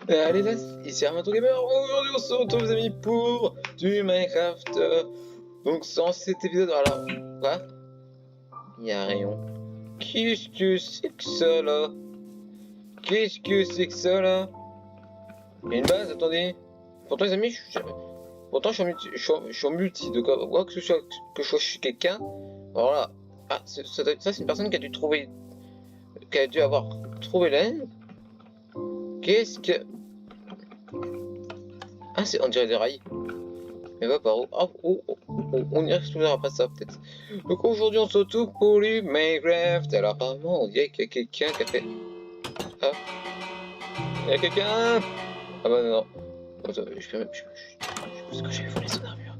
Allez là, ici Armato Gamer, aujourd'hui on se retrouve les amis pour du Minecraft. Donc sans cet épisode, voilà. Quoi? Y'a rien. Qu'est-ce que c'est que ça là? Qu'est-ce que c'est que ça là? Y'a une base, attendez. Pourtant les amis, pourtant je suis en multi, donc quoi que ce soit que je sois chez quelqu'un. Alors là, ah, ça c'est une personne qui a dû trouver, qui a dû avoir trouvé l'aine. Qu'est-ce que... Ah, c'est on dirait des rails. Mais va par où? Ah, on y explorera pas ça peut-être. Donc aujourd'hui on se retrouve pour le Minecraft. Alors apparemment on dirait qu'il y a quelqu'un qui a fait... Ah, il y a quelqu'un. Ah bah non. Attends, je peux même... Je pense que j'ai volé son armure.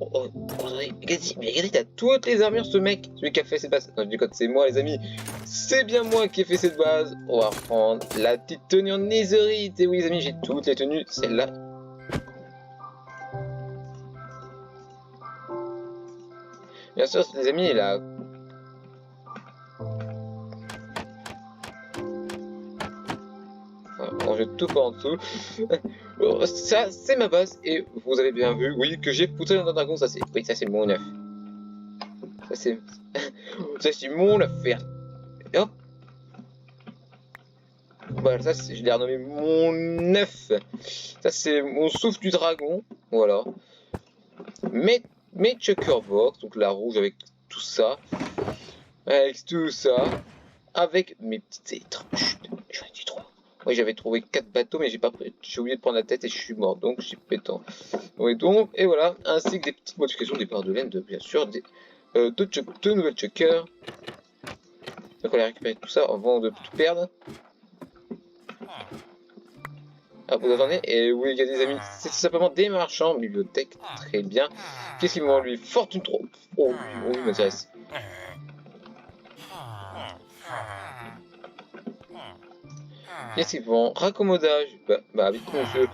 Attendez, regardez, t'as toutes les armures ce mec. Celui qui a fait cette base. Non, je déconne, c'est moi les amis. C'est bien moi qui ai fait cette base. On va prendre la petite tenue en netherite. Et oui les amis, j'ai toutes les tenues. Celle-là. Bien sûr les amis, il a... On jette tout par en dessous. Ça, c'est ma base. Et vous avez bien vu, oui, que j'ai poussé dans un dragon. Ça, c'est... Oui, ça, c'est mon œuf. Ça, c'est... ça, c'est mon affaire. Et hop. Voilà, ça, je l'ai renommé mon œuf. Ça, c'est mon souffle du dragon. Voilà. Mes checkerbox, donc la rouge avec tout ça. Avec tout ça. Avec mes petites électres. Chut, j'en ai dit trop. Oui, j'avais trouvé 4 bateaux, mais j'ai oublié de prendre la tête et je suis mort, donc j'ai pétant. Oui, donc, et voilà, ainsi que des petites modifications des barres de laine, bien sûr, deux nouvelles chuckers. Donc on va récupérer tout ça avant de tout perdre. Ah, vous entendez? Et oui, il y a des amis, c'est tout simplement des marchands, bibliothèque, très bien. Qu'est-ce qu'ils m'ont lui? Fortune trop. Oh, oui, m'intéresse. Qu'est-ce qu'ils font? Raccommodage, bah vite monsieur.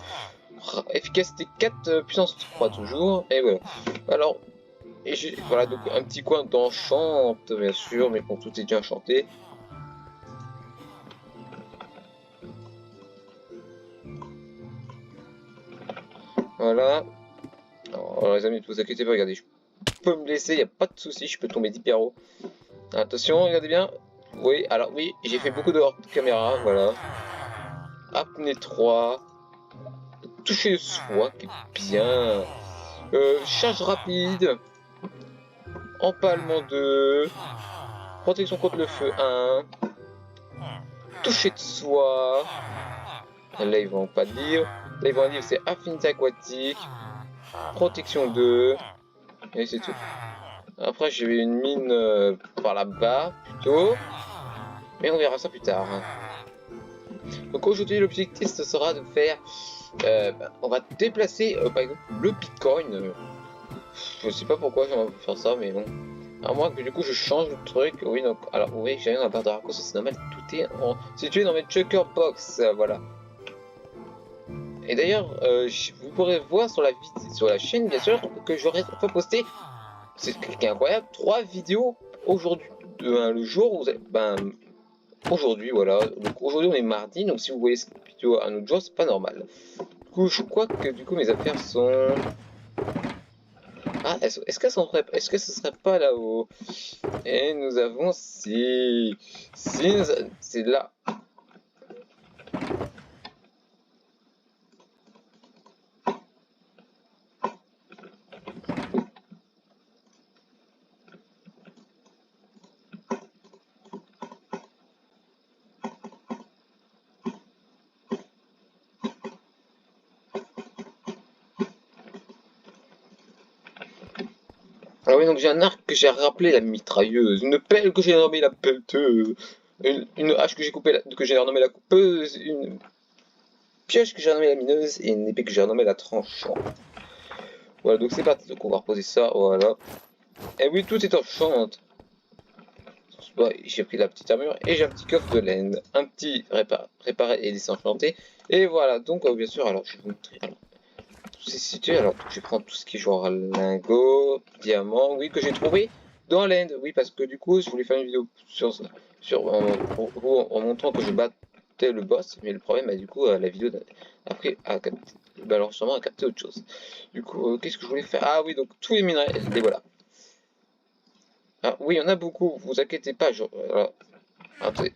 Efficacité 4, puissance 3 toujours, et voilà. Alors, voilà, donc un petit coin d'enchante, bien sûr, mais bon, tout est déjà enchanté. Voilà. Alors les amis, ne vous inquiétez pas, regardez, je peux me laisser, il n'y a pas de souci, je peux tomber d'hyper haut. Attention, regardez bien. Oui, alors oui, j'ai fait beaucoup de hors caméra, voilà. Apnée 3. Toucher le soie, qui est bien. Charge rapide. Empalement 2. Protection contre le feu 1. Toucher de soie. Là, ils vont pas dire. Là, ils vont dire c'est affinité aquatique. Protection 2. Et c'est tout. Après, j'ai une mine par là-bas, plutôt. Mais on verra ça plus tard. Donc aujourd'hui, l'objectif, ce sera de faire... on va déplacer, par exemple, le Bitcoin. Je sais pas pourquoi j'ai envie de faire ça, mais bon. À moins que du coup je change de truc. Oui, donc, alors oui, j'ai rien à barre de raccourci, c'est normal, tout est situé dans mes checker box, voilà. Et d'ailleurs, vous pourrez voir sur la chaîne, bien sûr, que j'aurais posté, c'est ce qui est incroyable, 3 vidéos aujourd'hui, le jour où aujourd'hui, voilà. Donc aujourd'hui on est mardi, donc si vous voyez cette vidéo un autre jour, c'est pas normal. Du coup, je crois que du coup mes affaires sont... Ah, est-ce que ce serait pas là-haut? Et nous avons c'est là. Ah oui, donc j'ai un arc que j'ai rappelé la mitrailleuse, une pelle que j'ai renommée la pelleteuse, une hache que j'ai renommée la coupeuse, une pioche que j'ai renommée la mineuse et une épée que j'ai renommée la tranchante. Voilà, donc c'est parti, donc on va reposer ça, voilà. Et oui, tout est en chante. J'ai pris la petite armure et j'ai un petit coffre de laine, un petit réparé et désenchanté. Et voilà, donc bien sûr, alors je vais vous montrer. Alors, c'est situé, alors je vais prendre tout ce qui est genre lingot, diamant, oui, que j'ai trouvé dans l'End. Oui, parce que du coup, je voulais faire une vidéo en montrant que je bats c'était le boss, mais le problème, bah, du coup, la vidéo après a capté, bah, l'enregistrement a capté autre chose. Du coup, qu'est-ce que je voulais faire? Ah oui, donc tous les minerais, les voilà. Ah oui, il y en a beaucoup, vous inquiétez pas, voilà. Attendez.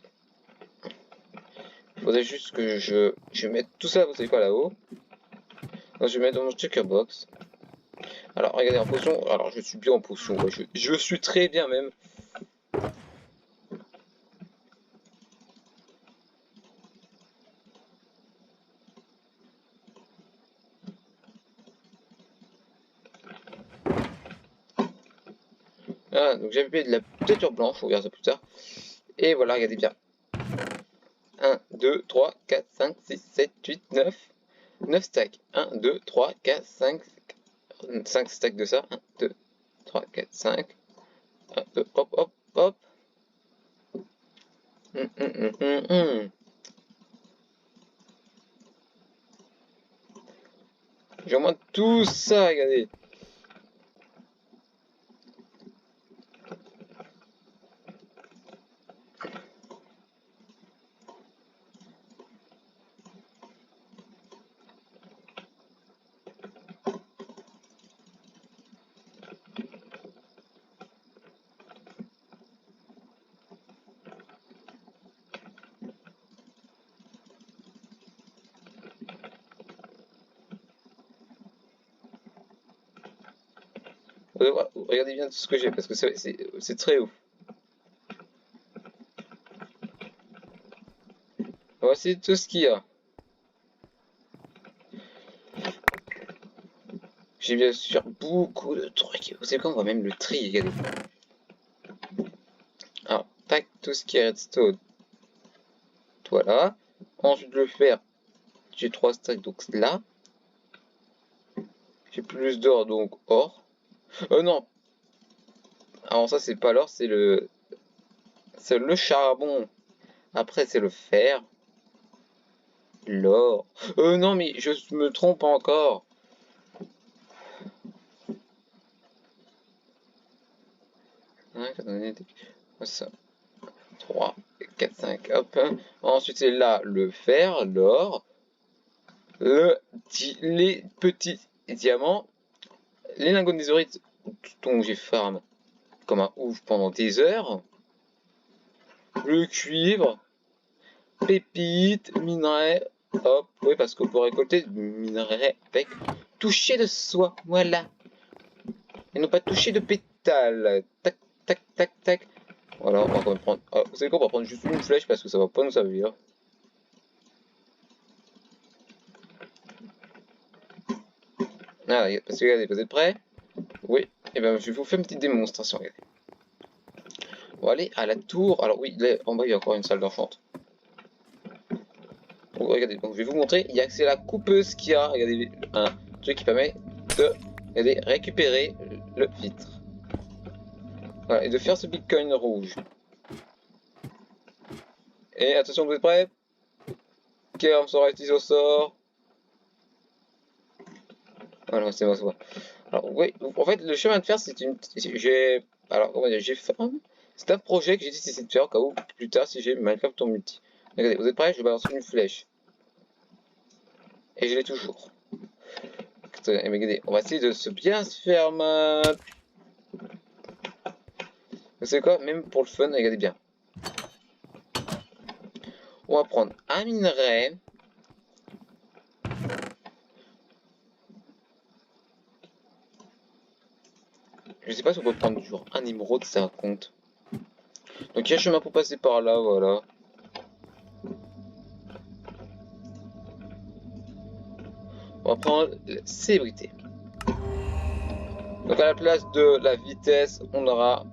Il faudrait juste que je mette tout ça, vous savez quoi, là-haut. Donc, je vais mettre dans mon checker box. Alors, regardez, en potion, alors je suis bien en potion, ouais, je suis très bien même. Ah, donc j'avais payé de la teinture blanche, on verra ça plus tard. Et voilà, regardez bien. 1, 2, 3, 4, 5, 6, 7, 8, 9. 9 stacks. 1, 2, 3, 4, 5, 5 stacks de ça. 1, 2, 3, 4, 5. 1, 2, hop, hop, hop. J'ai au moins tout ça, regardez. Regardez bien tout ce que j'ai parce que c'est très ouf. Voici tout ce qu'il y a. J'ai bien sûr beaucoup de trucs. Vous savez quoi, on va même le trier, regardez. Alors, tac, tout ce qui est redstone. Voilà. Ensuite, le fer. J'ai 3 stacks, donc là. J'ai plus d'or, donc or. Non. Alors ça, c'est pas l'or, c'est le charbon. Après, c'est le fer. L'or. Non, mais je me trompe encore. Ça. 3, 4, 5, hop. Ensuite, c'est là le fer, l'or, les petits diamants, les lingots de netherite dont j'ai farm comme un ouf pendant des heures, le cuivre, pépites, minerais, hop, oui, parce qu'on peut récolter du minerai avec toucher de soie, voilà. Et non pas toucher de pétale. Tac, tac, tac, tac. Voilà, on va quand même prendre. Ah, vous savez quoi, on va prendre juste une flèche parce que ça va pas nous servir. Ah, parce que regardez, vous êtes prêts? Oui. Et bien, je vais vous faire une petite démonstration, regardez. On va aller à la tour. Alors oui, là, en bas, il y a encore une salle d'enchante. Donc regardez, donc je vais vous montrer. Il y a c'est la coupeuse qui a, regardez, un truc qui permet de, regardez, récupérer le vitre. Voilà, et de faire ce bitcoin rouge. Et attention, vous êtes prêts? Quelle arme sera utilisée au sort? Voilà, c'est bon, c'est bon. Alors oui, en fait, le chemin de fer, c'est une, j'ai, alors comment dire, j'ai fait, c'est un projet que j'ai décidé de faire au cas où plus tard si j'ai Minecraft en multi. Regardez, vous êtes prêts? Je balance une flèche. Et je l'ai toujours. Et regardez, on va essayer de se bien se faire mal. Vous savez quoi? Même pour le fun, regardez bien. On va prendre un minerai. Je sais pas si on peut prendre toujours un émeraude, ça compte. Donc il y a un chemin pour passer par là, voilà. On va prendre la célébrité. Donc à la place de la vitesse, on aura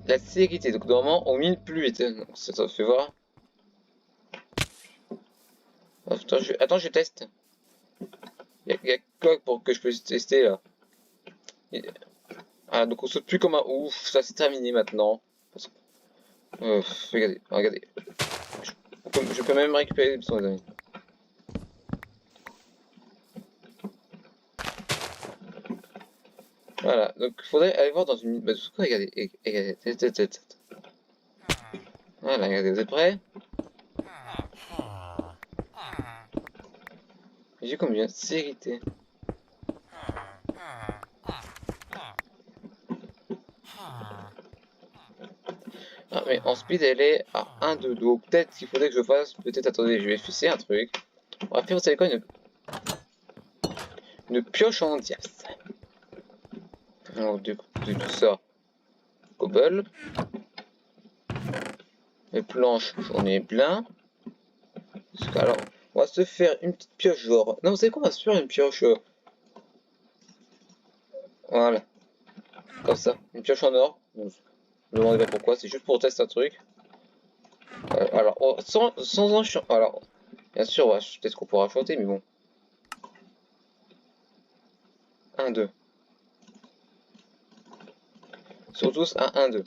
la sécurité. Donc normalement on mine plus vite. Donc ça fait voir. Attends, je teste. Il y a quoi pour que je puisse tester là? Ah, donc on saute plus comme un ouf. Ça c'est terminé maintenant. Regardez, regardez. Je peux même récupérer des pistons, les amis. Voilà, donc il faudrait aller voir dans une... Bah, regardez, regardez. Voilà, regardez, vous êtes prêts? J'ai combien? C'est irrité. Ah, mais en speed, elle est à 1, 2. Donc peut-être qu'il faudrait que je fasse. Peut-être, attendez, je vais effacer un truc. On va faire, vous savez quoi, une pioche en dias. Alors, du coup, de tout ça, cobble. Les planches, j'en ai plein. Alors, on va se faire une petite pioche, genre. Non, vous savez quoi, on va se faire une pioche. Voilà, comme ça. Une pioche en or. Bon, je me demandez pas pourquoi, c'est juste pour tester un truc. Alors, sans enchant. Alors, bien sûr, peut-être qu'on pourra chanter, mais bon. 1, 2. Sur tous, 1, 1, 2.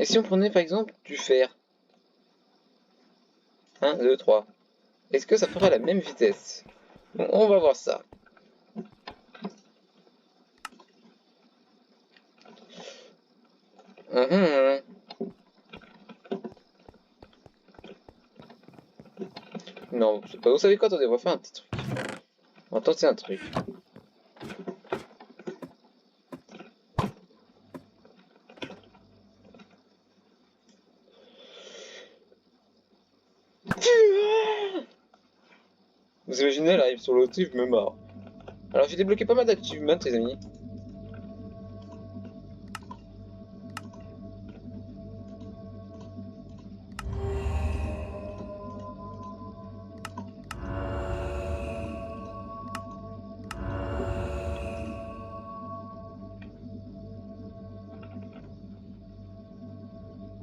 Et si on prenait par exemple du fer? 1, 2, 3. Est-ce que ça ferait la même vitesse? Bon, on va voir ça. Non, vous savez quoi? Attendez, on va faire un petit truc. On va tenter un truc. Vous imaginez, elle arrive sur l'autre, je me marre. Alors j'ai débloqué pas mal d'achievements, les amis.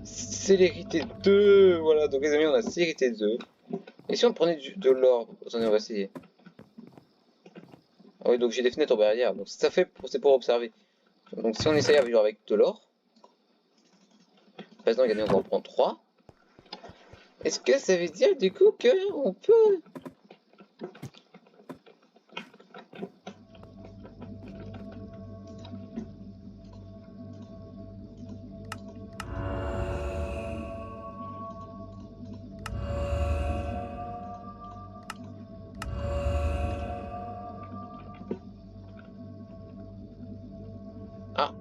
Célérité 2, voilà, donc les amis, on a célérité 2. Et si on prenait de l'or? Attendez, on va essayer. Ah oui, donc j'ai des fenêtres en barrière, donc ça fait, c'est pour observer. Donc si on essaye avec de l'or, maintenant regardez, on va en prendre 3. Est-ce que ça veut dire du coup qu'on peut... Ah,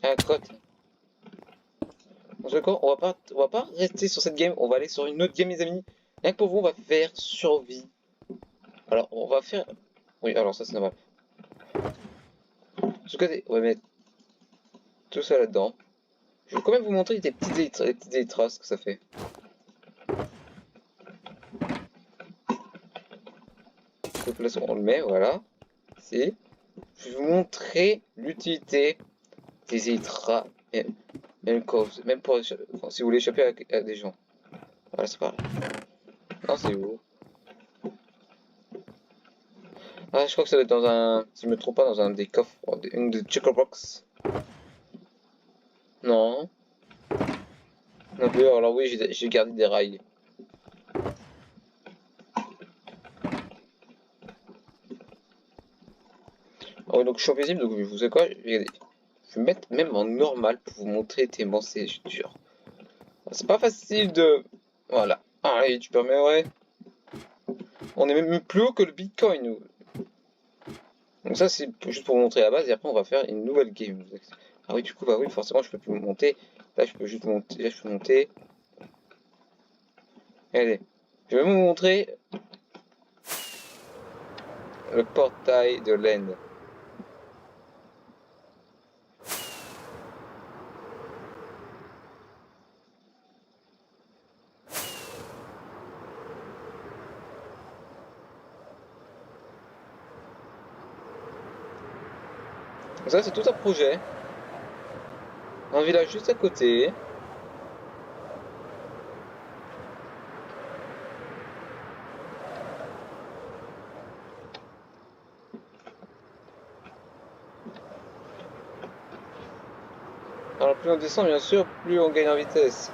un code. En tout cas, on va pas rester sur cette game, on va aller sur une autre game, les amis. Rien que pour vous, on va faire survie. Alors, on va faire... Oui, alors ça c'est normal. En tout cas, on va mettre tout ça là-dedans. Je vais quand même vous montrer des petites élytras que ça fait. Donc là, on le met, voilà. Si. Je vais vous montrer l'utilité des élytras. Même pour, enfin, si vous voulez échapper à des gens. Voilà, c'est pareil. Non, c'est où? Ah, je crois que ça doit être dans un... Si je me trompe pas, dans un des coffres. Une des checkerbox. Non. Non plus, alors oui, j'ai gardé des rails. Ah oui, donc je suis invisible, donc vous savez quoi? Regardez. Je vais mettre même en normal pour vous montrer tellement c'est dur. C'est pas facile de... Voilà. Allez, tu permets, ouais. On est même plus haut que le Bitcoin, nous. Donc ça, c'est juste pour vous montrer la base, et après, on va faire une nouvelle game. Ah oui, du coup, bah oui, forcément, je peux plus monter. Là, je peux juste monter. Là, je peux monter. Regardez. Je vais vous montrer le portail de l'End. Donc ça, c'est tout un projet. Un village juste à côté. plus on descend, bien sûr, plus on gagne en vitesse.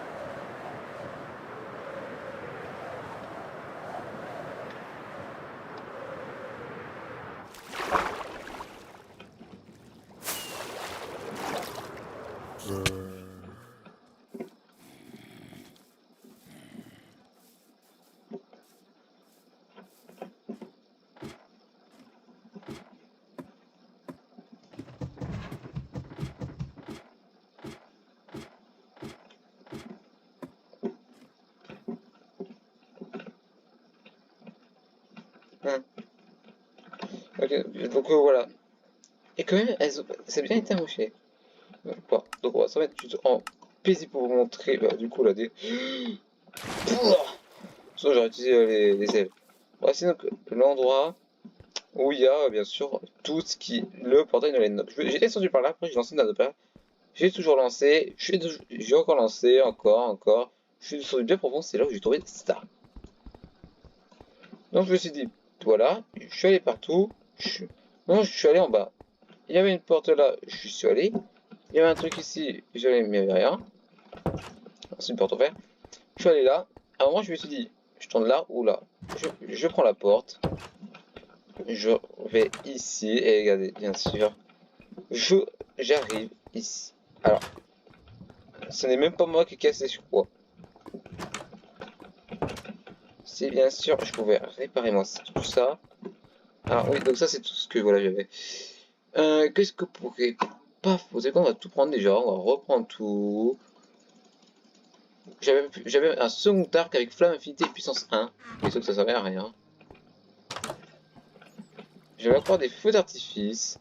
Ok, donc voilà. Et quand même, ça a bien été amoché. Donc on va se mettre en paisible pour vous montrer, du coup, la dé. Sinon, j'aurais utilisé les ailes. Voici donc l'endroit où il y a, bien sûr, tout ce qui. Le portail de l'Endnock. J'ai descendu par là, après j'ai lancé une pas. J'ai toujours lancé, j'ai encore lancé, encore. Je suis descendu bien profond, c'est là où j'ai trouvé ça. Donc je me suis dit, voilà, je suis allé partout. Non, je suis allé en bas. Il y avait une porte là, je suis allé. Il y avait un truc ici, j'allais, mais il n'y avait rien. C'est une porte ouverte. Je suis allé là. À un moment, je me suis dit, je tourne là ou là. Je prends la porte. Je vais ici. Et regardez, bien sûr. J'arrive ici. Alors, ce n'est même pas moi qui ai cassé, je crois. C'est bien sûr, je pouvais réparer moi tout ça. Alors oui, donc ça c'est tout ce que voilà j'avais. Qu'est-ce que pourrait pas. Vous savez quoi, on va tout prendre déjà. On va reprendre tout. J'avais un second arc avec flamme infinité et puissance 1. Mais sauf que ça servait à rien. J'avais encore des feux d'artifice.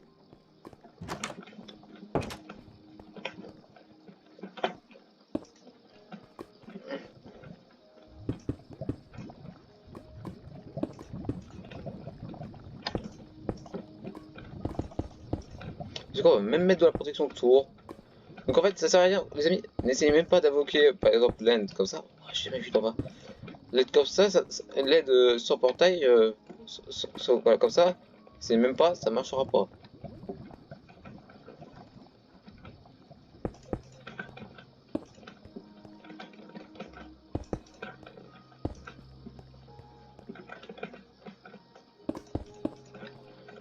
Du coup, on va même mettre de la protection autour. Donc en fait, ça sert à rien, les amis. N'essayez même pas d'invoquer, par exemple, l'aide comme ça. Oh, j'ai jamais vu d'en bas. L'aide comme ça, l'aide sur portail, voilà, comme ça, c'est même pas, ça marchera pas.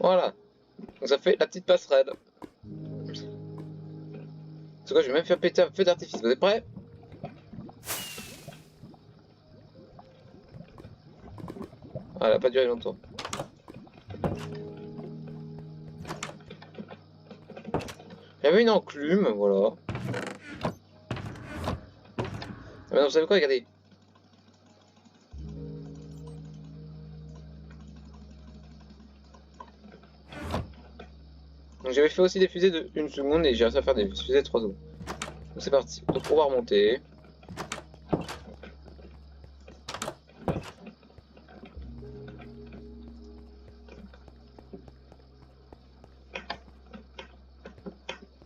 Voilà. Donc ça fait la petite passerelle. C'est quoi, je vais même faire péter un feu d'artifice. Vous êtes prêts? Ah, elle a pas duré longtemps. J'avais une enclume, voilà. Ah, maintenant, vous savez quoi, regardez. Donc j'avais fait aussi des fusées de 1 seconde et j'ai réussi à faire des fusées de 3 secondes. Donc c'est parti. Donc on va remonter.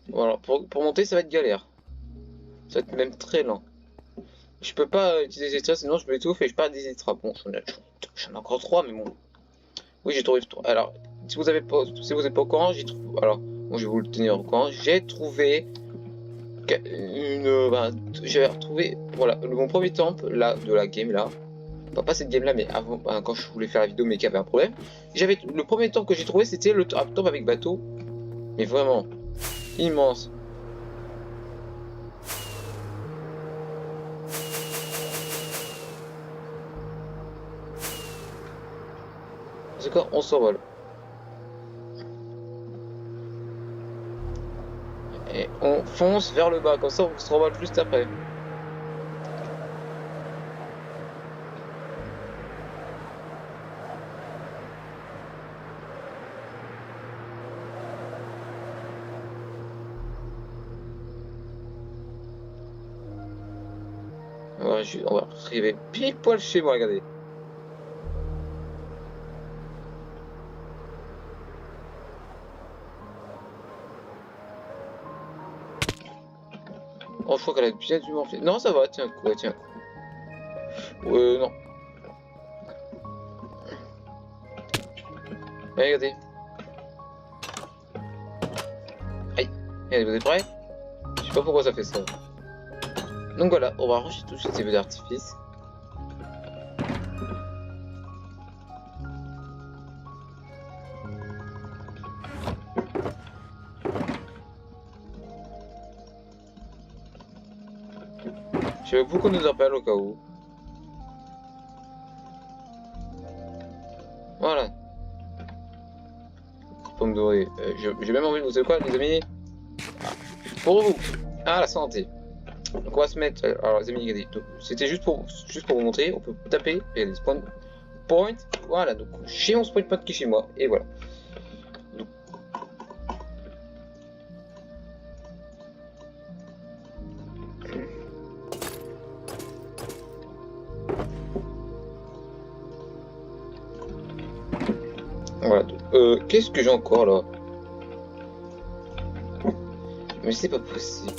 Voilà, pour monter ça va être galère. Ça va être même très lent. Je peux pas utiliser les extraits sinon je me étouffe et je perds des extraits. Bon, j'en ai encore 3 mais bon. Oui j'ai trouvé 3. Alors, si vous êtes pas au courant, j'ai trouvé. Alors, bon, je vais vous le tenir au courant. J'ai trouvé j'avais retrouvé voilà mon premier temple là de la game là. Pas cette game là mais avant quand je voulais faire la vidéo mais qu'il y avait un problème. J'avais le premier temple que j'ai trouvé c'était le temple avec bateau. Mais vraiment immense. C'est quoi, on s'envole. Et on fonce vers le bas, comme ça on se renvole juste après. On va arriver pile poil chez moi, regardez. Oh, je crois qu'elle a bien dû m'enfler. Non, ça va, tiens, quoi, tiens. Non. Allez, regardez. Aïe. Allez, vous êtes prêts? sais pas pourquoi ça fait ça. Donc voilà, on va ranger tout ces feux d'artifice. Je veux beaucoup nous appelle au cas où. Voilà. Pomme dorée. J'ai même envie de vous savez quoi les amis? Pour vous. Ah la santé. Donc on va se mettre. Alors les amis, regardez. C'était juste pour vous montrer. On peut taper. Regardez, spawn point. Voilà. Donc chez mon spawn point qui est chez moi. Et voilà. Donc, voilà. Qu'est-ce que j'ai encore là? Mais c'est pas possible.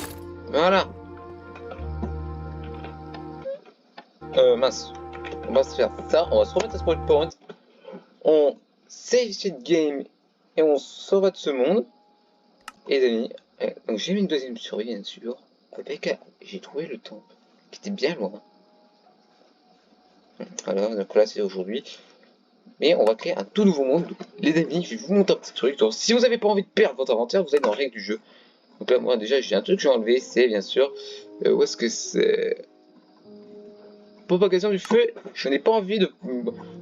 Voilà. Mince. On va se faire ça. On va se remettre à spawn point. On save cette game. Et on sauve de ce monde. Et les amis. Donc j'ai mis une deuxième survie bien sûr. Avec j'ai trouvé le temple. Qui était bien loin. Alors donc là c'est aujourd'hui. Mais on va créer un tout nouveau monde. Donc, les amis, je vais vous montrer un petit truc. Donc, si vous n'avez pas envie de perdre votre inventaire, vous êtes dans la règle du jeu. Donc là, moi déjà, j'ai un truc que j'ai enlevé, c'est bien sûr. Où est-ce que c'est? Propagation du feu. Je n'ai pas envie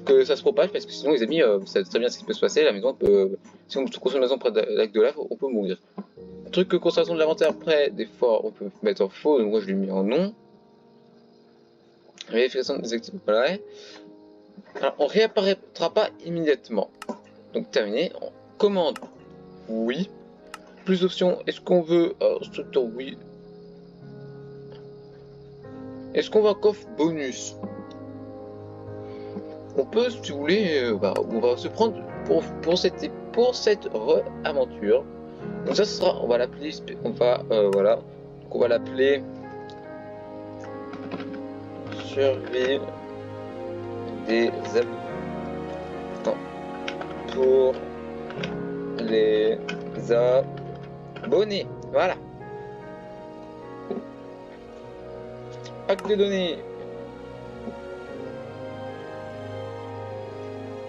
que ça se propage parce que sinon, les amis, vous savez très bien ce qui peut se passer. La maison peut. Si on construit une maison près de lac de lave, on peut mourir. Un truc que conservation de l'inventaire près, des fois, on peut mettre en faux. Donc moi, je l'ai mis en non. Vérification des activités. Voilà. Alors, on réapparaîtra pas immédiatement. Donc terminé. On commande. Oui. Plus d'options. Est-ce qu'on veut structure? Oui. Est-ce qu'on va coffre bonus? On peut, si vous voulez, on va se prendre pour cette aventure. Donc ça sera, on va l'appeler, voilà. Donc on va l'appeler survie des habitants pour les abonnés. Voilà. Pack de données.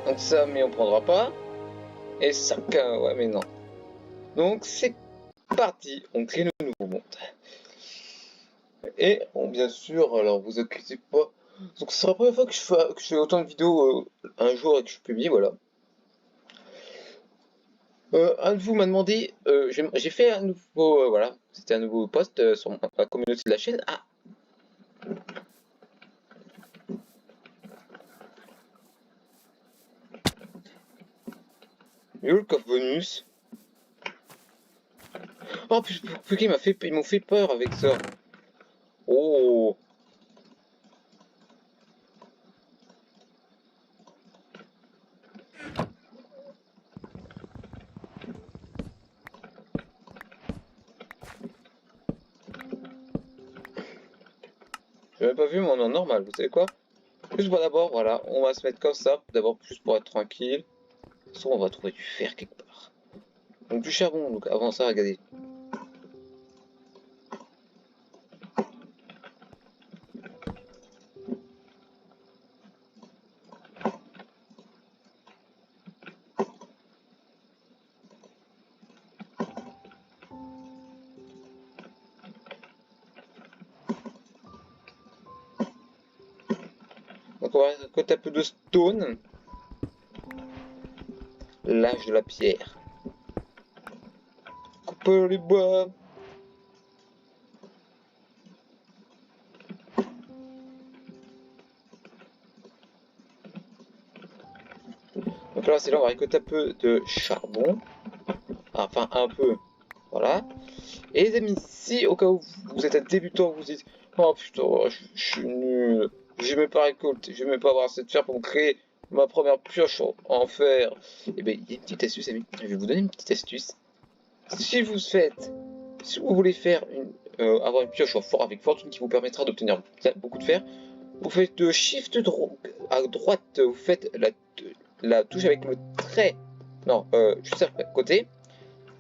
Donc ça, mais on prendra pas. Et ça, ouais, mais non. Donc c'est parti. On crée le nouveau monde. Et bien sûr, alors vous inquiétez pas. Donc ce sera la première fois que je fais autant de vidéos un jour et que je publie, voilà. Un de vous m'a demandé, j'ai fait un nouveau, voilà, c'était un nouveau post sur la communauté de la chaîne. Ah. Hulk of bonus. Oh putain, ils m'ont fait peur avec ça. Oh. J'ai même pas vu mon nom normal, vous savez quoi? Juste pour d'abord, voilà, on va se mettre comme ça, d'abord juste pour être tranquille. Soit on va trouver du fer quelque part. Donc du charbon, donc avant ça, regardez. Donc on va récolter un peu de stone. L'âge de la pierre. Coupe les bois. Donc là, c'est là, on va récolter un peu de charbon. Enfin, un peu. Voilà. Et les amis, si au cas où vous êtes un débutant, vous dites oh putain, je suis nul, je vais même pas récolter, je vais même pas avoir assez de fer pour me créer ma première pioche en fer. Et bien, il y a une petite astuce, amis. Je vais vous donner une petite astuce. Si vous voulez faire avoir une pioche en fort avec fortune qui vous permettra d'obtenir beaucoup de fer, vous faites shift à droite, vous faites la touche avec le trait, non, juste à côté,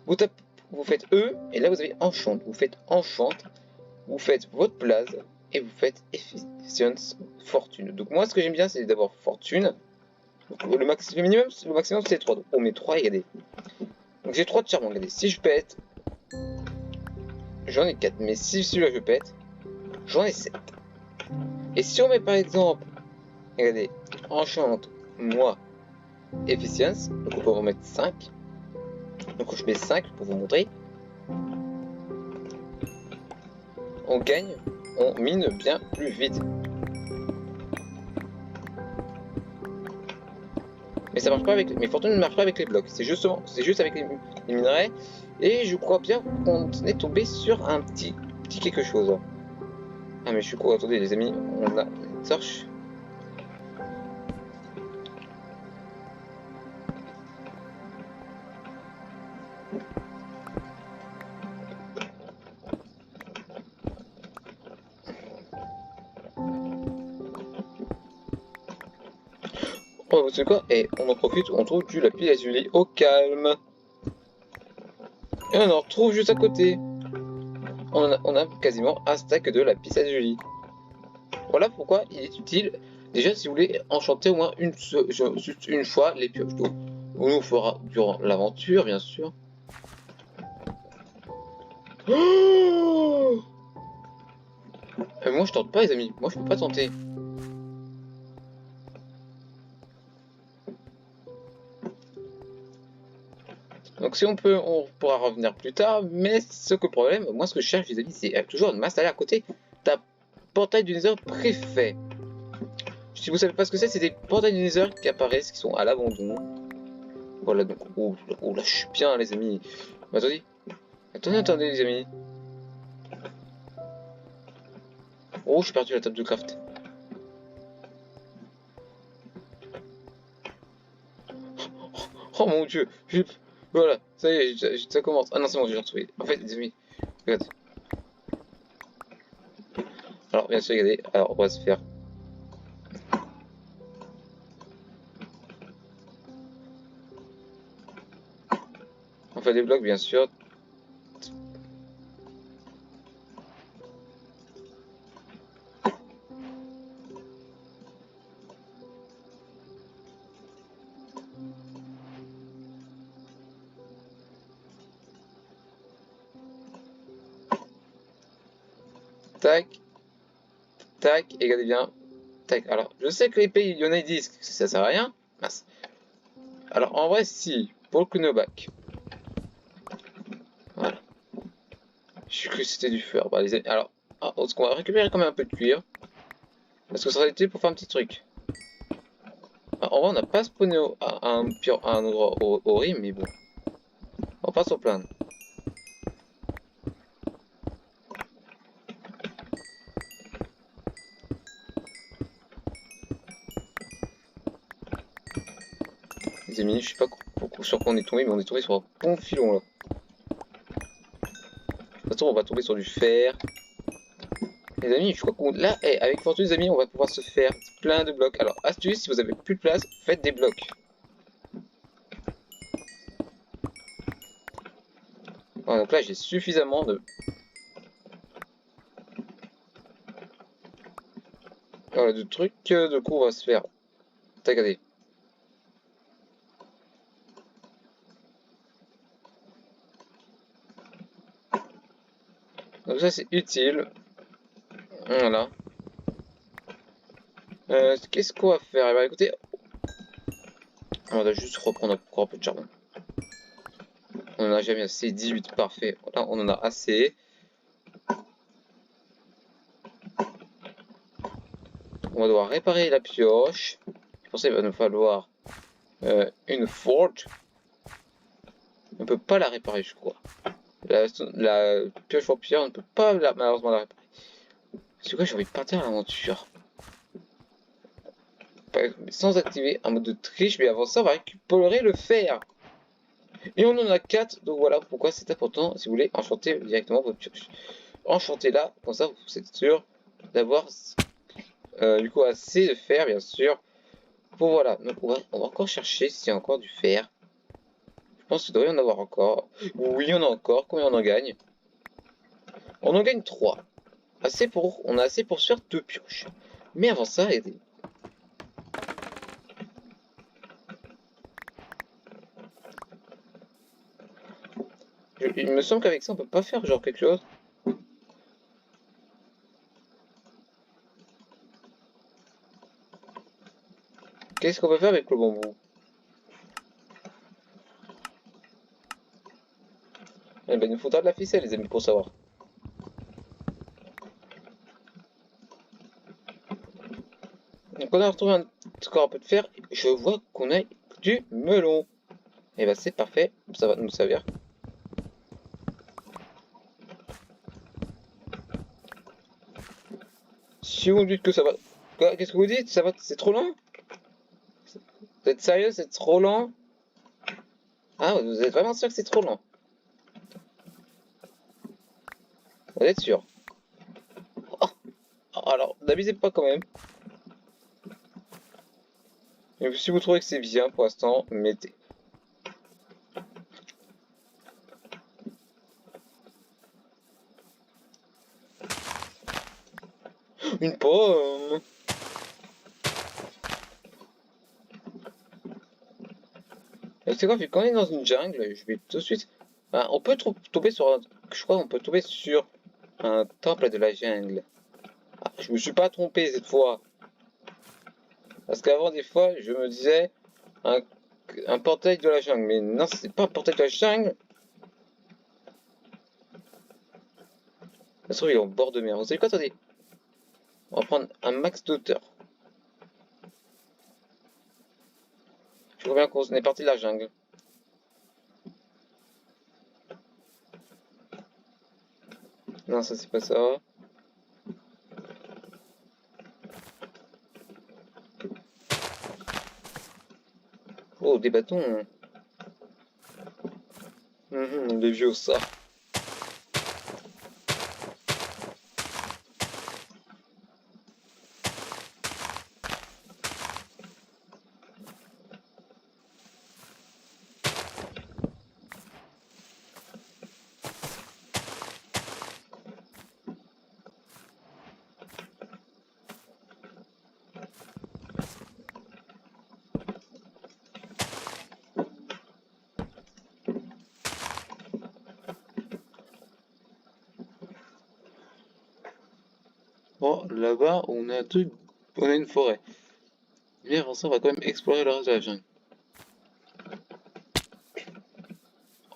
vous tapez. vous faites E, et là vous avez enchant. Vous faites enchant, vous faites votre place, et vous faites efficience fortune. Donc moi ce que j'aime bien c'est d'abord fortune. Donc, le minimum, le maximum c'est 3. Donc on met 3, regardez. Donc j'ai 3 de charbon, regardez. Si je pète, j'en ai 4. Mais si celui-là je pète, j'en ai 7. Et si on met par exemple, regardez, enchante, moi, efficience, donc on peut remettre 5. Donc je mets 5 pour vous montrer. On gagne, on mine bien plus vite. Mais ça marche pas avec, mes fortunes ne marchent pas avec les blocs. C'est juste avec les minerais. Et je crois bien qu'on est tombé sur un petit quelque chose. Ah mais je suis quoi? Attendez les amis, on a une torche. Oh, vous savez quoi? Et on en profite, on trouve du lapis lazuli au calme. Et on en retrouve juste à côté. On a quasiment un stack de lapis lazuli. Voilà pourquoi il est utile. Déjà, si vous voulez enchanter au moins une fois les pioches d'eau. On nous fera durant l'aventure, bien sûr. Oh, moi, je tente pas, les amis. Moi, je peux pas tenter. Donc si on peut, on pourra revenir plus tard, mais ce que le problème, moi ce que je cherche les amis, c'est toujours de m'installer à côté d'un portail du Nether préfet. Si vous savez pas ce que c'est des portails du Nether qui apparaissent, qui sont à l'abandon. Voilà donc, oh là je suis bien les amis. Mais attendez les amis. Oh j'ai perdu la table de craft. Oh mon dieu, voilà, ça y est, ça commence. Ah non c'est bon, j'ai retrouvé. En fait les amis, regardez. Alors bien sûr regardez, alors on va se faire. On fait des blocs bien sûr. Tac, tac, et regardez bien. Tac, alors je sais que les pays, il y en a qui disent que ça sert à rien. Mince. Alors en vrai si, pour le knockback. Voilà. J'ai cru que c'était du fer. Bah, les amis, alors, ce qu'on va récupérer quand même un peu de cuir. Parce que ça serait utile pour faire un petit truc. Alors, en vrai, on n'a pas spawné à un endroit horrible, mais bon. On va pas s'en plaindre. Les amis, je sais pas sur quoi on est tombé, mais on est tombé sur un bon filon là. De toute façon, on va tomber sur du fer. Les amis, je crois qu'on. Là, avec fortune, les amis, on va pouvoir se faire plein de blocs. Alors, astuce, si vous avez plus de place, faites des blocs. Voilà, donc là, j'ai suffisamment de. Voilà, de trucs. De coup, on va se faire. Regardez. Donc ça, c'est utile. Voilà. Qu'est-ce qu'on va faire? Eh ben, écoutez, on va juste reprendre encore un peu de charbon. On en a jamais assez. 18, parfait. Là, on en a assez. On va devoir réparer la pioche. Pour ça, il va nous falloir une forge. On ne peut pas la réparer, je crois. La pioche en pierre, on ne peut pas malheureusement la réparer. C'est quoi, j'ai envie de partir à l'aventure. Sans activer un mode de triche, mais avant ça, on va récupérer le fer. Et on en a 4, donc voilà pourquoi c'est important si vous voulez enchanter directement votre pioche. Enchantez-la, comme ça vous êtes sûr d'avoir du coup assez de fer, bien sûr. Bon voilà, donc on va encore chercher s'il y a encore du fer. pense qu'il doit y en avoir encore. Oui, on a encore. Combien on en gagne? On en gagne 3. On a assez pour se faire 2 pioches. Mais avant ça, il me semble qu'avec ça, on peut pas faire genre quelque chose. Qu'est-ce qu'on peut faire avec le bambou? Eh ben, il nous faudra de la ficelle, les amis, pour savoir. Donc, on a retrouvé encore un peu de fer. Je vois qu'on a du melon. Et ben, c'est parfait. Ça va nous servir. Si vous me dites que ça va... Qu'est-ce que vous dites? Ça va... C'est trop lent? Vous êtes sérieux? C'est trop lent? Ah, vous êtes vraiment sûr que c'est trop lent? Vous êtes sûr? Oh, alors, n'abusez pas quand même. Et si vous trouvez que c'est bien pour l'instant, mettez. Une pomme. C'est quoi, vu qu'on est dans une jungle, je vais tout de suite... Ah, on peut tomber sur un... Je crois qu'on peut tomber sur un temple de la jungle. Ah, je me suis pas trompé cette fois. Parce qu'avant, des fois, je me disais un portail de la jungle. Mais non, c'est pas un portail de la jungle. Ça se trouve, il est en bord de mer. Vous savez quoi, attendez. On va prendre un max d'auteur. Je vois bien qu'on est parti de la jungle. Non, ça c'est pas ça. Oh, des bâtons. Des vieux ça. Bon, là-bas, on a un truc, on a une forêt. Mais avant ça, on va quand même explorer le reste de la jungle.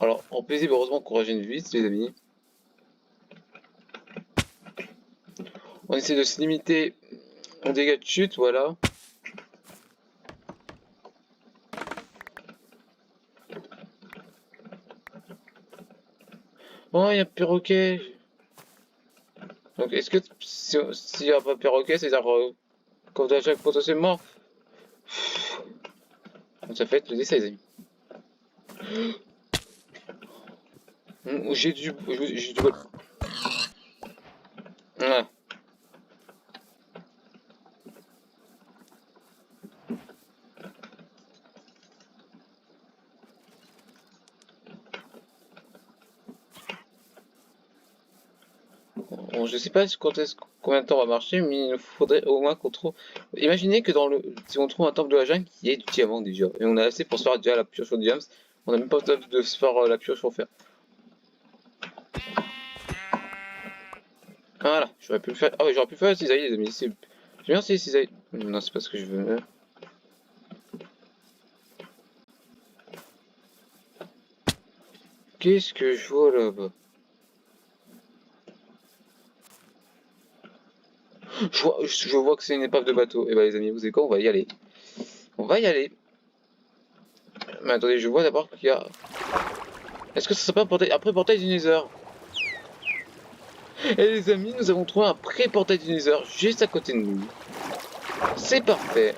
Alors, en paisible, heureusement qu'on régène vite, les amis. On essaie de se limiter aux dégâts de chute, voilà. Oh, il y a un perroquet. Donc, est-ce que s'il n'y a pas de perroquet, c'est-à-dire quand à chaque potentiellement, ça fait être le décès, les amis. J'ai du bol. Voilà. Bon, je sais pas combien de temps va marcher, mais il nous faudrait au moins qu'on trouve. Imaginez que si on trouve un temple de la jungle, il y ait du diamant déjà. Et on a assez pour se faire déjà la pioche au diamant. On n'a même pas besoin de se faire la pioche pour faire. Voilà, j'aurais pu le faire. Ah ouais, j'aurais pu le faire cisaille, les amis. C'est bien, c'est cisaille. Non, c'est pas ce que je veux. Qu'est-ce que je vois là-bas? Je vois que c'est une épave de bateau. Et bah, les amis, vous savez quoi? On va y aller. On va y aller. Mais attendez, je vois d'abord qu'il y a. Est-ce que ça serait pas un portail. Après, portail du Nether? Et les amis, nous avons trouvé un pré-portail du Nether juste à côté de nous. C'est parfait.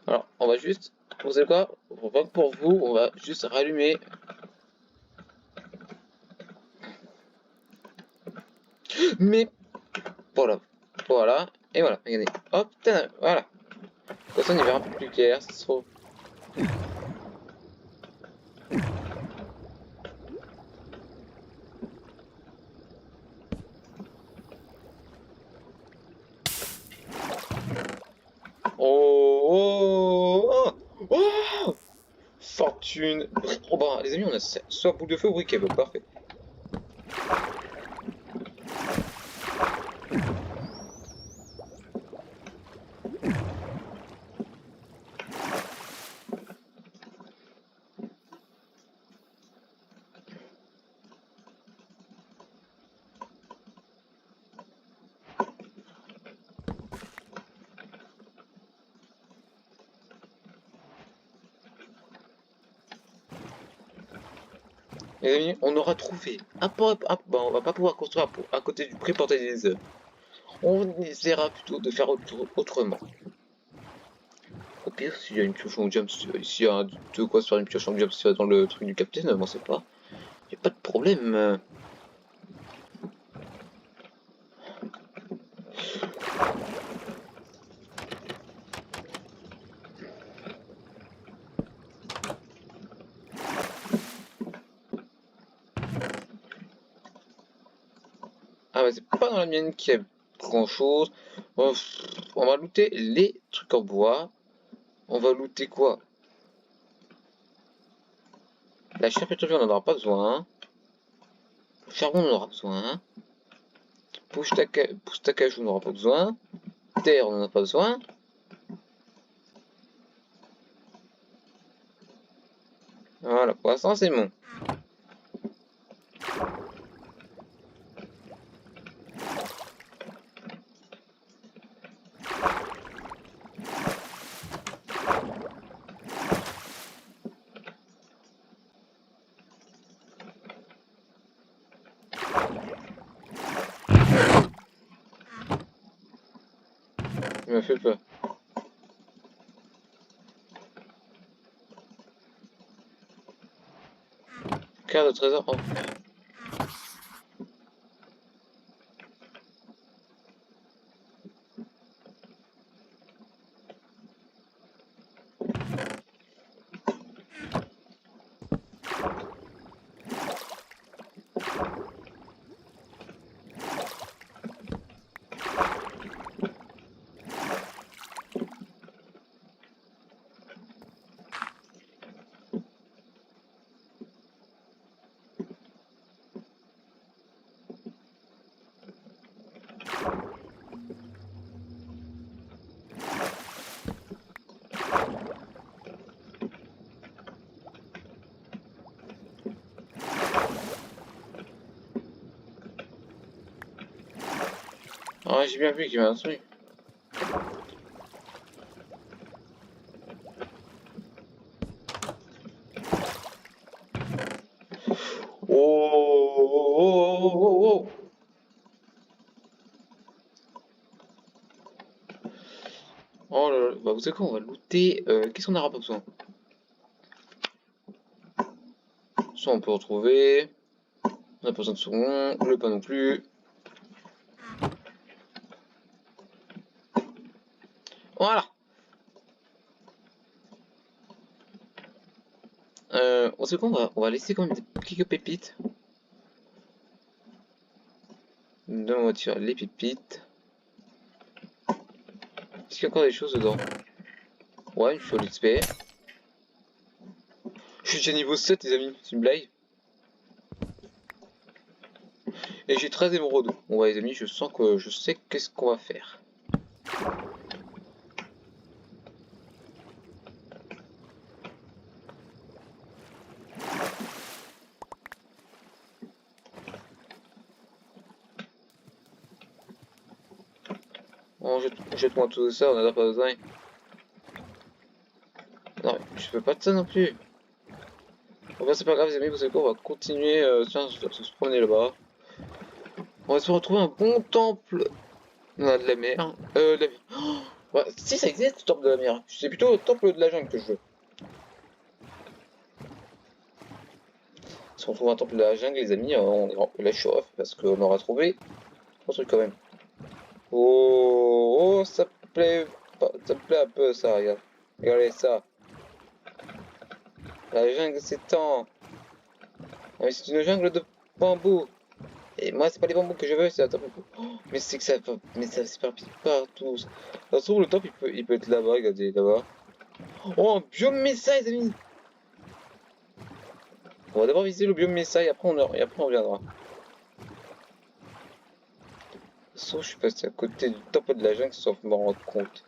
Alors, on va juste. Vous savez quoi? Rien que pour vous, on va juste rallumer. Mais voilà, voilà, et voilà, regardez, hop, voilà. Comme ça on y verra un peu plus clair, c'est trop. Oh, oh, oh, fortune. Oh bah les amis, on a soit boule de feu ou briquet, bah, parfait. Les amis, on aura trouvé bah, on va pas pouvoir construire à côté du pré-portail des œufs. On essaiera plutôt de faire autrement. Au pire, s'il y a une pioche en jump, s'il y a de quoi se faire une pioche en jump dans le truc du capitaine, moi c'est pas. Y a pas de problème. Ah ouais, c'est pas dans la mienne qu'il y a grand chose. On va looter les trucs en bois. On va looter quoi? La chair pétrolière, on n'en aura pas besoin. Le charbon, on en aura besoin. Pousse ta cajou, on n'aura pas besoin. Terre, on n'en a pas besoin. Voilà, pour l'instant, c'est bon. Il m'a fait peur. Carte de trésor. Oh. Ah, j'ai bien vu qu'il y avait un truc. Oh. Oh là là. Bah, vous savez quoi, on va looter. Qu'est-ce qu'on n'aura pas besoin? Ça, on peut retrouver. On n'a pas besoin de second. Le pas non plus. Voilà. On sait quoi, on va laisser quand même quelques pépites. Dans la voiture, les pépites. Est-ce qu'il y a encore des choses dedans? Ouais, une fiole XP. Je suis déjà niveau 7, les amis, c'est une blague. Et j'ai 13 émeraudes. Bon, ouais, les amis, je sens que je sais qu'est-ce qu'on va faire. Bon, jette-moi tout ça, on en a pas besoin. Non, je peux pas de ça non plus. Bon, bah, c'est pas grave, les amis, vous savez quoi, on va continuer. Tiens, se promener là-bas. On va se retrouver un bon temple. On a de la mer. De la mer. Oh, ouais, si ça existe, le temple de la mer. C'est plutôt le temple de la jungle que je veux. Si on trouve un temple de la jungle, les amis, là je suis off parce qu'on aura trouvé 3 trucs quand même. Oh, oh, ça plaît, ça me plaît un peu ça, regarde. Regardez ça. La jungle s'étend. Ah, mais c'est une jungle de bambou. Et moi, c'est pas les bambous que je veux, c'est un temple. Oh, mais c'est que ça, mais ça s'éparpille partout. Ça se trouve, le temple, il peut être là-bas, regardez, là-bas. Oh, un biome Mesa, les amis. On va d'abord visiter le biome Mesa et après on reviendra. Sauf je suis passé à côté du temple de la jungle sans me rendre compte.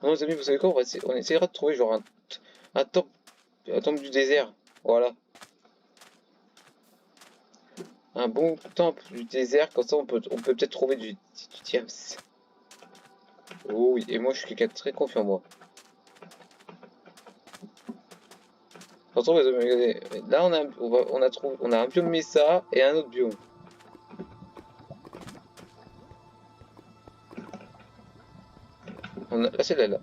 Non, les amis, vous savez quoi, on essaiera de trouver genre un temple, un temple du désert. Voilà. Un bon temple du désert, comme ça on peut peut-être trouver du diams. Oh oui, et moi je suis quelqu'un de très confiant moi. Attention, regardez, là on a un biome Mesa et un autre biome. Là c'est là.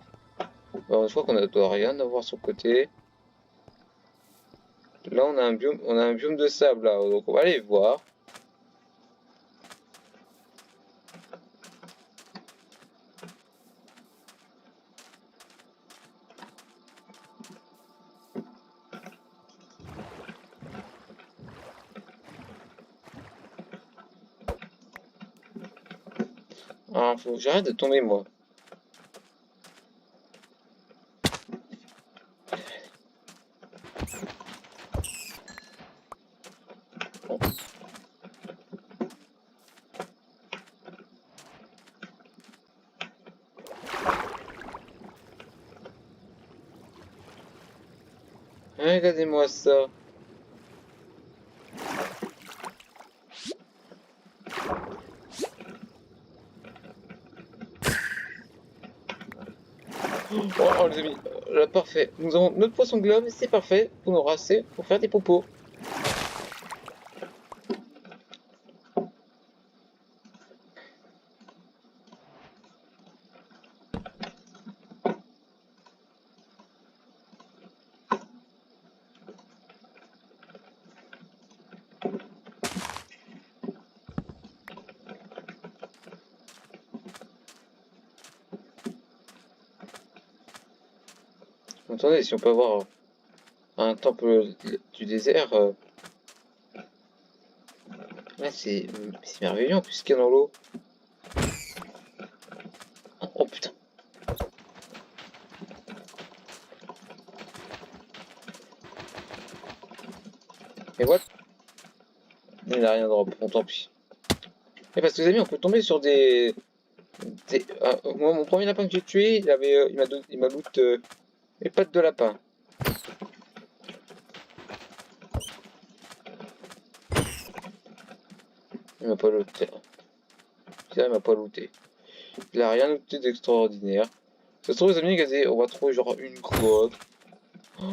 Bon, je crois qu'on doit rien avoir sur le côté. Là on a un biome de sable là, donc on va aller voir. Ah, faut que j'arrête de tomber moi. Regardez-moi ça. Oh, les amis, là parfait. Nous avons notre poisson globe, c'est parfait pour nous rasser, pour faire des popos. Attendez, si on peut avoir un temple du désert, là c'est merveilleux en plus qu'il y a dans l'eau. Oh, oh, putain. Et what? Il n'a rien de drop, bon tant pis. Et parce que les amis, on peut tomber sur moi, mon premier lapin que j'ai tué, il m'a loot les pattes de lapin. Il m'a pas looté. Il m'a pas looté. Il a rien looté d'extraordinaire. Ça se trouve, les amis, regardez, on va trouver genre une grotte. Oh.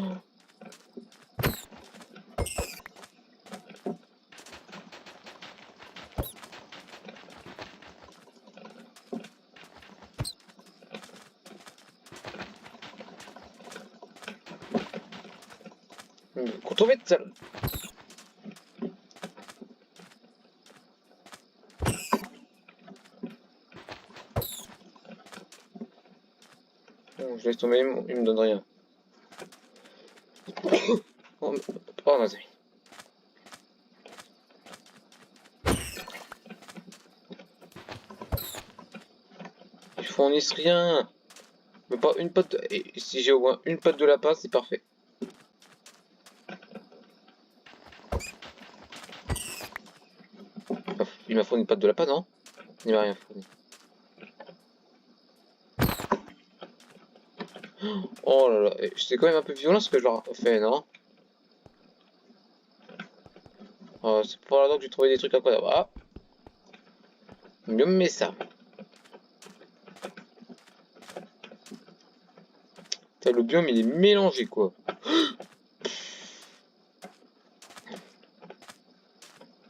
Quand on met ça. Bon, je laisse tomber, il me donne rien. Oh, oh mes amis. Ils fournissent rien. Mais pas une patte. Et si j'ai au moins une patte de lapin, c'est parfait. Il m'a fourni une patte de lapin, non? Il m'a rien fourni. Oh là là, c'est quand même un peu violent ce que je leur fais, non? C'est pour là que j'ai trouvé des trucs incroyables. Ah, mieux me met ça. Putain, le biome il est mélangé quoi.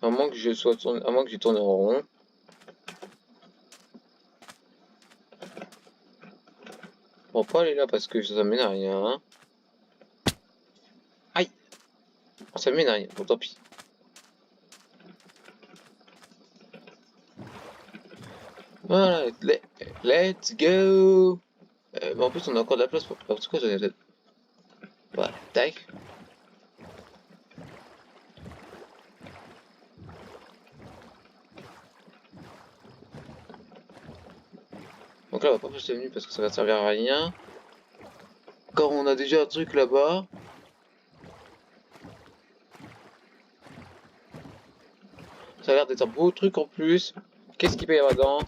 À moins que je sois tourné, à moins que j'ai tourné en rond. On va pas aller là parce que ça mène à rien. Hein. Aïe! Ça mène à rien, bon tant pis. Voilà, let's go! Mais en plus on a encore de la place pour... Parce que j'en ai peut-être... Voilà, tac. Donc là on va pas passer venu parce que ça va servir à rien. Quand on a déjà un truc là-bas. Ça a l'air d'être un beau truc en plus. Qu'est-ce qu'il peut y avoir dedans?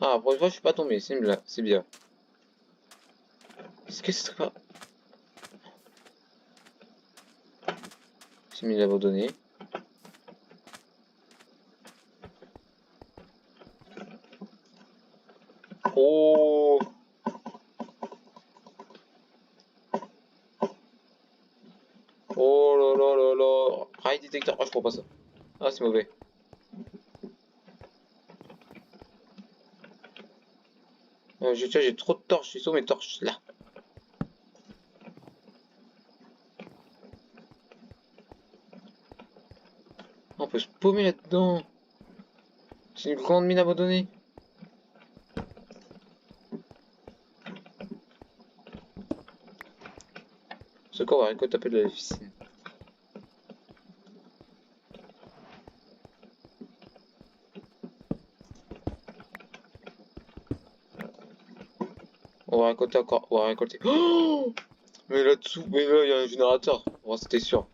Ah, pour une fois je suis pas tombé, c'est bien. Est-ce que ce serait pas... C'est mis abandonné. Oh! Oh là là là là! Rail détecteur, ah je crois pas ça. Ah c'est mauvais. J'ai trop de torches, ils sont mes torches là. On peut se paumer là-dedans. C'est une grande mine abandonnée. Ce corps va récolter un peu de la piscine. On va récolter encore. On va récolter. Oh, mais là-dessous, mais là il y a un générateur. Oh, c'était sûr.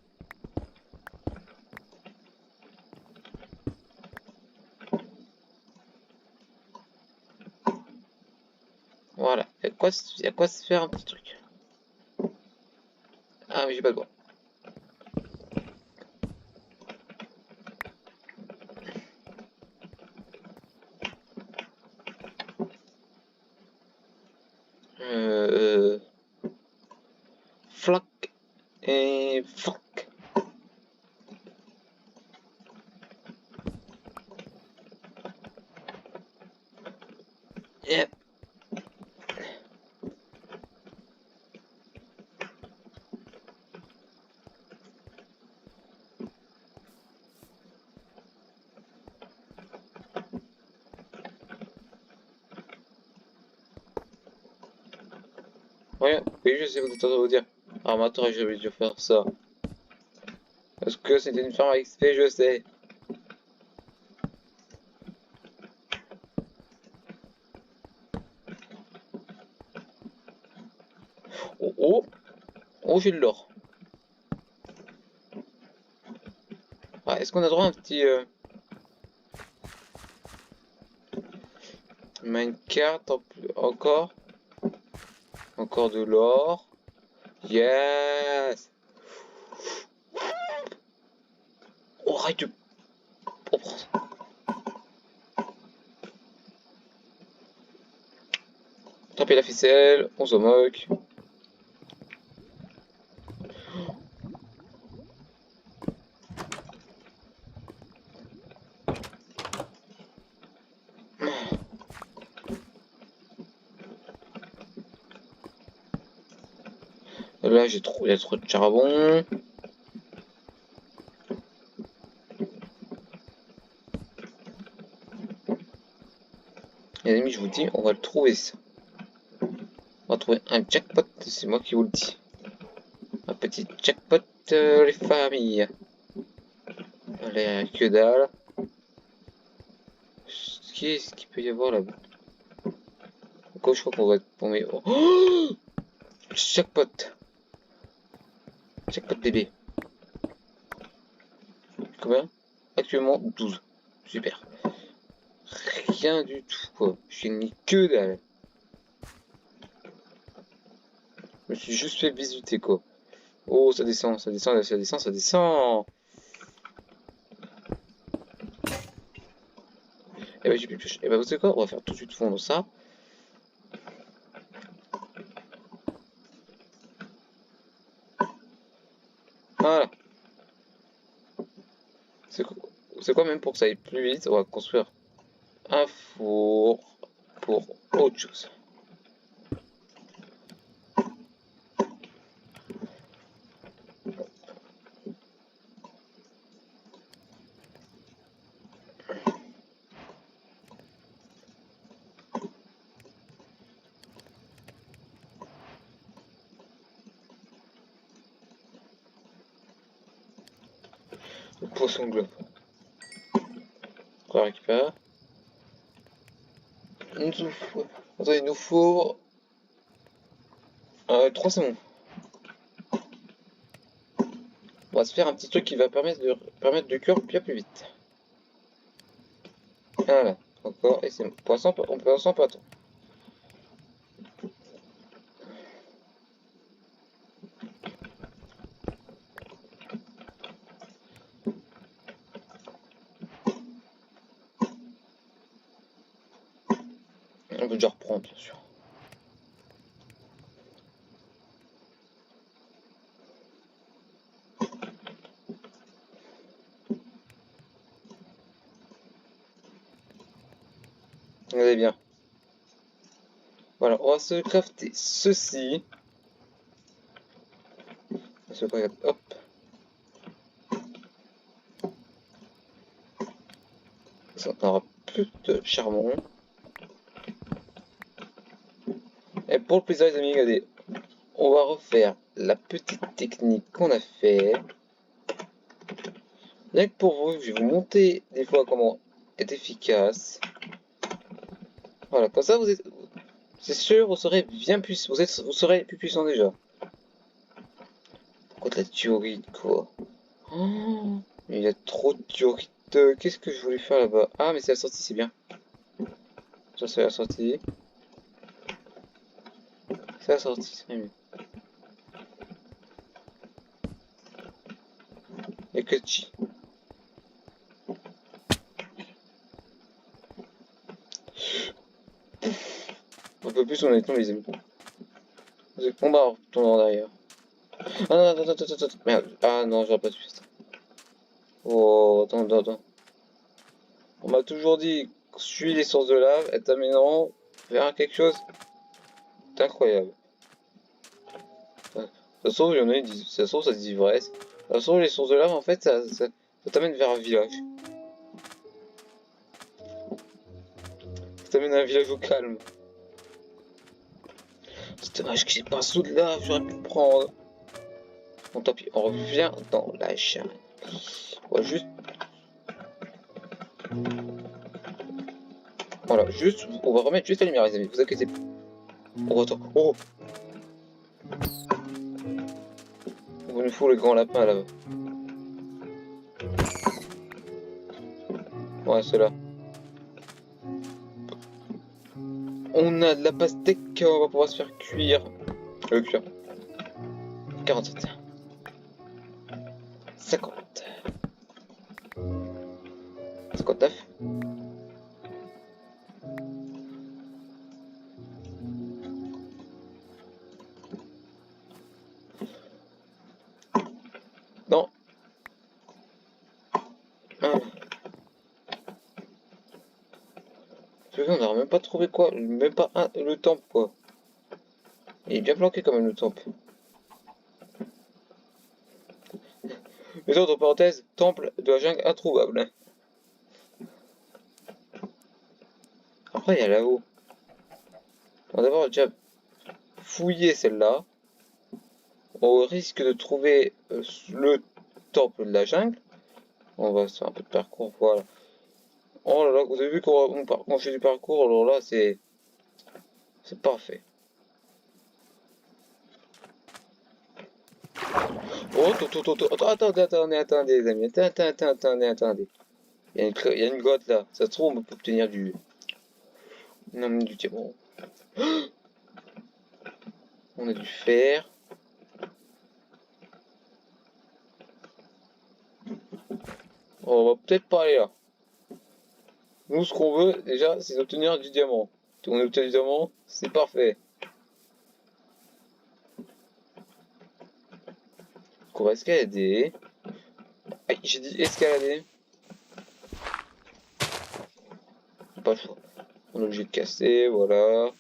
Voilà. Il y a quoi se faire un petit truc. Ah mais j'ai pas de bois. Euh... Flac et flac. Yep. Ouais, oui, je sais vous êtes en train de vous dire. Armateur, j'avais dû faire ça. Parce que c'était une ferme à XP, je sais. Oh oh! Oh, j'ai de l'or. Ah, est-ce qu'on a droit à un petit minecart encore? Encore de l'or. Yes! Oh, arrête de... Oh, prends ça. Tant pis la ficelle, on se moque. Là, il y a trop de charbon. Les amis, je vous dis, on va le trouver ça. On va trouver un jackpot, c'est moi qui vous le dis. Un petit jackpot, les familles. Allez, que dalle. Qu'est-ce qu'il peut y avoir là-bas? Encore, je crois qu'on va être paumé. Oh, jackpot. Jackpot bébé. Combien? Actuellement 12. Super. Rien du tout, quoi. J'ai ni que dalle. Je me suis juste fait bisuter, quoi. Oh, ça descend, ça descend, ça descend, ça descend. Eh ben, j'ai plus de pioche. Eh ben, vous savez quoi? On va faire tout de suite fondre ça. Voilà. C'est quoi même pour que ça aille plus vite? On va construire un four pour autre chose. Le poisson globe. On va récupérer. Attends, il nous faut 3 saumons. On va se faire un petit truc qui va permettre de cuire bien plus vite. Voilà, encore, et c'est bon. Poisson, on peut poisson pas attendre. On peut déjà reprendre, bien sûr. Regardez bien. Voilà, on va se crafter ceci. On se regarde, hop. Ça, on aura plus de charbon. Et pour le plaisir, les amis, regardez. On va refaire la petite technique qu'on a fait. Rien que pour vous, je vais vous montrer des fois comment être efficace. Voilà, comme ça, c'est sûr, vous serez bien plus, vous serez plus puissant déjà. Contre la diorite, quoi. Oh, il y a trop de diorite. Qu'est-ce que je voulais faire là-bas? Ah, mais c'est la sortie, c'est bien. Ça, c'est la sortie. C'est la sortie, c'est mieux. Et que chi. Un peu plus, on est tombé, les amis. On va retourner en arrière. Ah non, attends. Merde. Ah non, j'aurais pas dû faire ça. Oh, attends. On m'a toujours dit, suis les sources de lave, et t'amèneront vers quelque chose d'incroyable. De toute façon, il y en a qui disent, ça se trouve, ça se dit vrai. De toute façon, les sources de lave, en fait, ça t'amène vers un village. Ça t'amène à un village au calme. C'est dommage que j'ai pas un seau de lave, j'aurais pu le prendre. Bon, tant pis, on revient dans la chaîne. On va juste... Voilà, juste, on va remettre juste la lumière, les amis, vous inquiétez pas. Oh, attends, oh! On nous fout le grand lapin là-bas. Ouais, c'est là. On a de la pastèque, on va pouvoir se faire cuire. Cuire. 47. 50. 59. Non. Ah. On n'aura même pas trouvé quoi. Même pas le temple quoi. Il est bien planqué quand même le temple. Mais entre parenthèses, temple de la jungle introuvable. Après il y a là-haut. On va d'abord déjà fouiller celle-là. Au risque de trouver le temple de la jungle. On va se faire un peu de parcours, voilà. Oh là là, vous avez vu qu'on fait du parcours, alors là c'est parfait. Oh, attendez les amis, attendez. Il y a une grotte là, ça se trouve on peut obtenir du... Non mais du diamant. On a du fer. Oh, on va peut-être pas aller là. Nous ce qu'on veut déjà c'est obtenir du diamant. On obtient du diamant, c'est parfait. Donc on va escalader. Aïe, j'ai dit escalader. pas le choix. On est obligé de casser, voilà.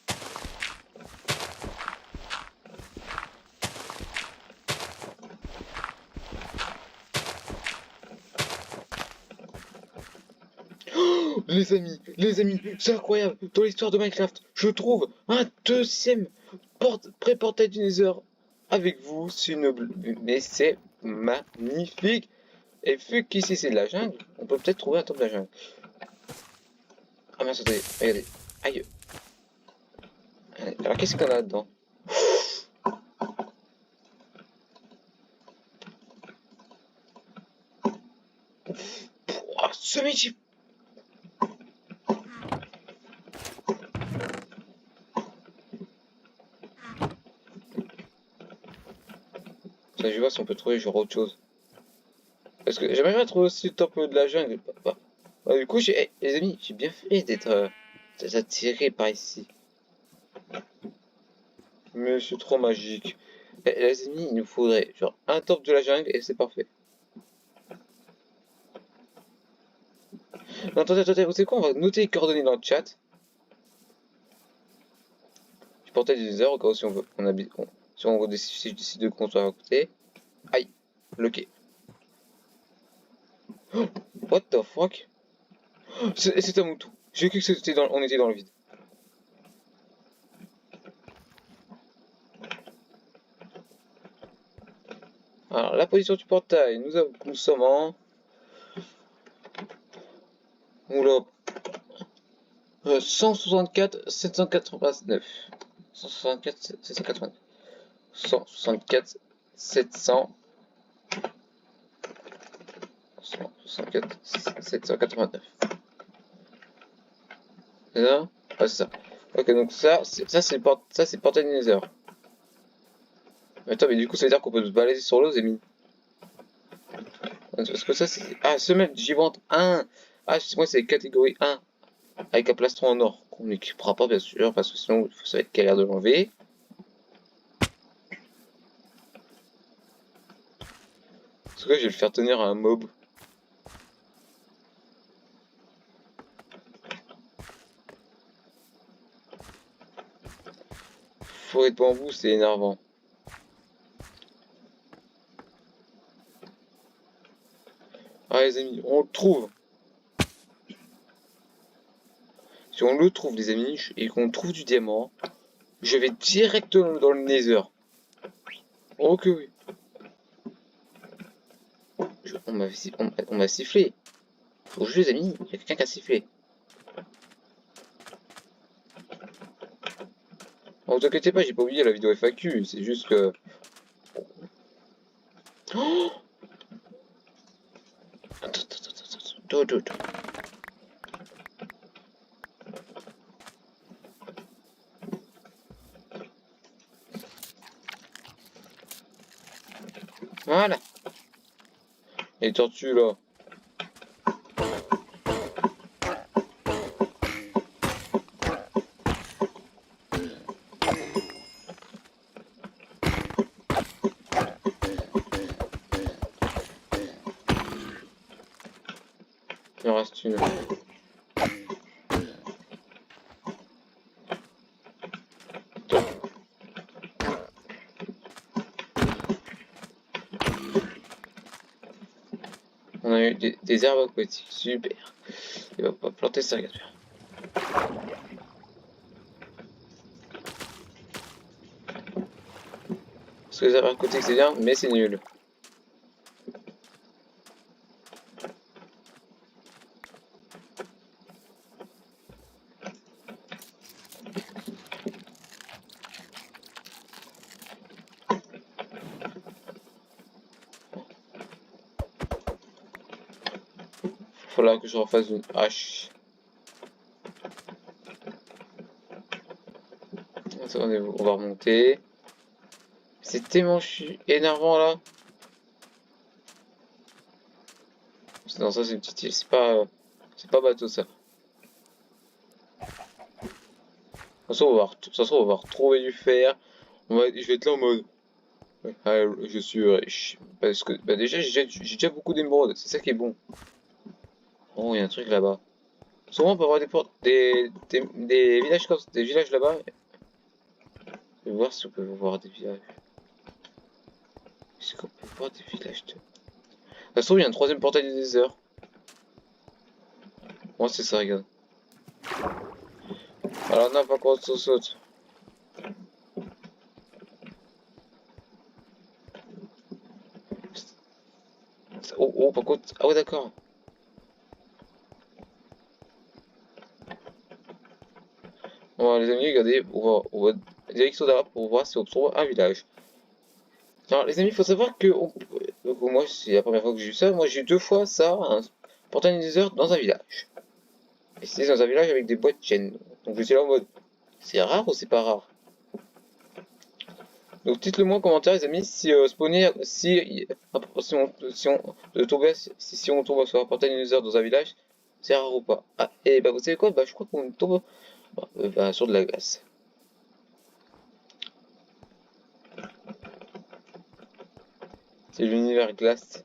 Les amis, c'est incroyable. Dans l'histoire de Minecraft, je trouve un deuxième pré-portail du Nether avec vous. C'est une... Mais c'est magnifique. Et vu qu'ici c'est de la jungle, on peut peut-être trouver un temple de la jungle. Ah mince, attendez, regardez. Aïe. Alors qu'est-ce qu'on a là-dedans? Oh, semi-jeep. Ça, je vois si on peut trouver genre autre chose. Parce que j'aimerais bien trouver aussi le temple de la jungle. Bah, du coup, les amis, j'ai bien fait d'être attiré par ici. Mais c'est trop magique. Les amis, il nous faudrait genre un temple de la jungle et c'est parfait. Non, attendez, vous savez quoi? On va noter les coordonnées dans le chat. Je portais des heures au cas où si on veut, on habite, si on décide, si je décide de construire à côté. Aïe, bloqué. Oh, what the fuck? C'est un mouton. J'ai cru que c'était on était dans le vide. Alors, la position du portail, nous sommes en... Oula. 164, 789. 164, 789. 164, 700. 164, 789. C'est ça? Ouais, c'est ça. Ok, donc ça, c'est le portail du Nether. Attends, mais du coup, ça veut dire qu'on peut se balader sur l'eau, Zémi. Parce que ça, c'est... Ah, semelle givante 1. Ah, moi, c'est catégorie 1. Avec un plastron en or. Qu'on n'équipera pas, bien sûr, parce que sinon, ça va être galère de l'enlever. Parce que je vais le faire tenir à un mob. Forêt de bambou, c'est énervant. Ah, les amis, on le trouve. Si on le trouve, les amis, et qu'on trouve du diamant, je vais directement dans le Nether. Oh que oui. On m'a sifflé. Faut juste, les amis, il y a quelqu'un qui a sifflé. Oh, vous inquiétez pas, j'ai pas oublié la vidéo FAQ, c'est juste que... Oh, attends. Voilà. Les tortues là. Il en reste une. On a eu des herbes aquatiques, super. Il va pas planter ça, regarde bien. Parce que les herbes aquatiques c'est bien, mais c'est nul. Faudra que je refasse une hache. Attendez, on va remonter. C'est tellement énervant là. Non, ça c'est une petite île, c'est pas bateau ça. De toute façon, on va retrouver du fer. Je vais être là en mode. Ah, je suis riche. Parce que bah déjà, j'ai déjà beaucoup d'émeraudes, c'est ça qui est bon. Oh, il y a un truc là-bas. Souvent on peut avoir des villages comme des villages là-bas. Je vais voir si on peut voir des villages. Est-ce qu'on peut voir des villages de... Ça se trouve, il y a un troisième portail du désert. Moi, c'est ça, regarde. Alors, non, pas qu'on saute. Oh, oh, par contre. Ah, ouais, d'accord. Bon, les amis, regardez, on va direction là pour voir si on trouve un village. Alors, les amis, il faut savoir que moi, c'est la première fois que j'ai vu ça. Moi, j'ai eu 2 fois ça, un portail du désert dans un village. Et c'était dans un village avec des boîtes de chaînes. Donc, j'étais là en mode, c'est rare ou c'est pas rare? Donc dites-le moi en commentaire les amis si spawner si on tombe sur un portail user dans un village, c'est rare ou pas. Ah et bah vous savez quoi, bah je crois qu'on tombe sur de la glace. C'est l'univers glace.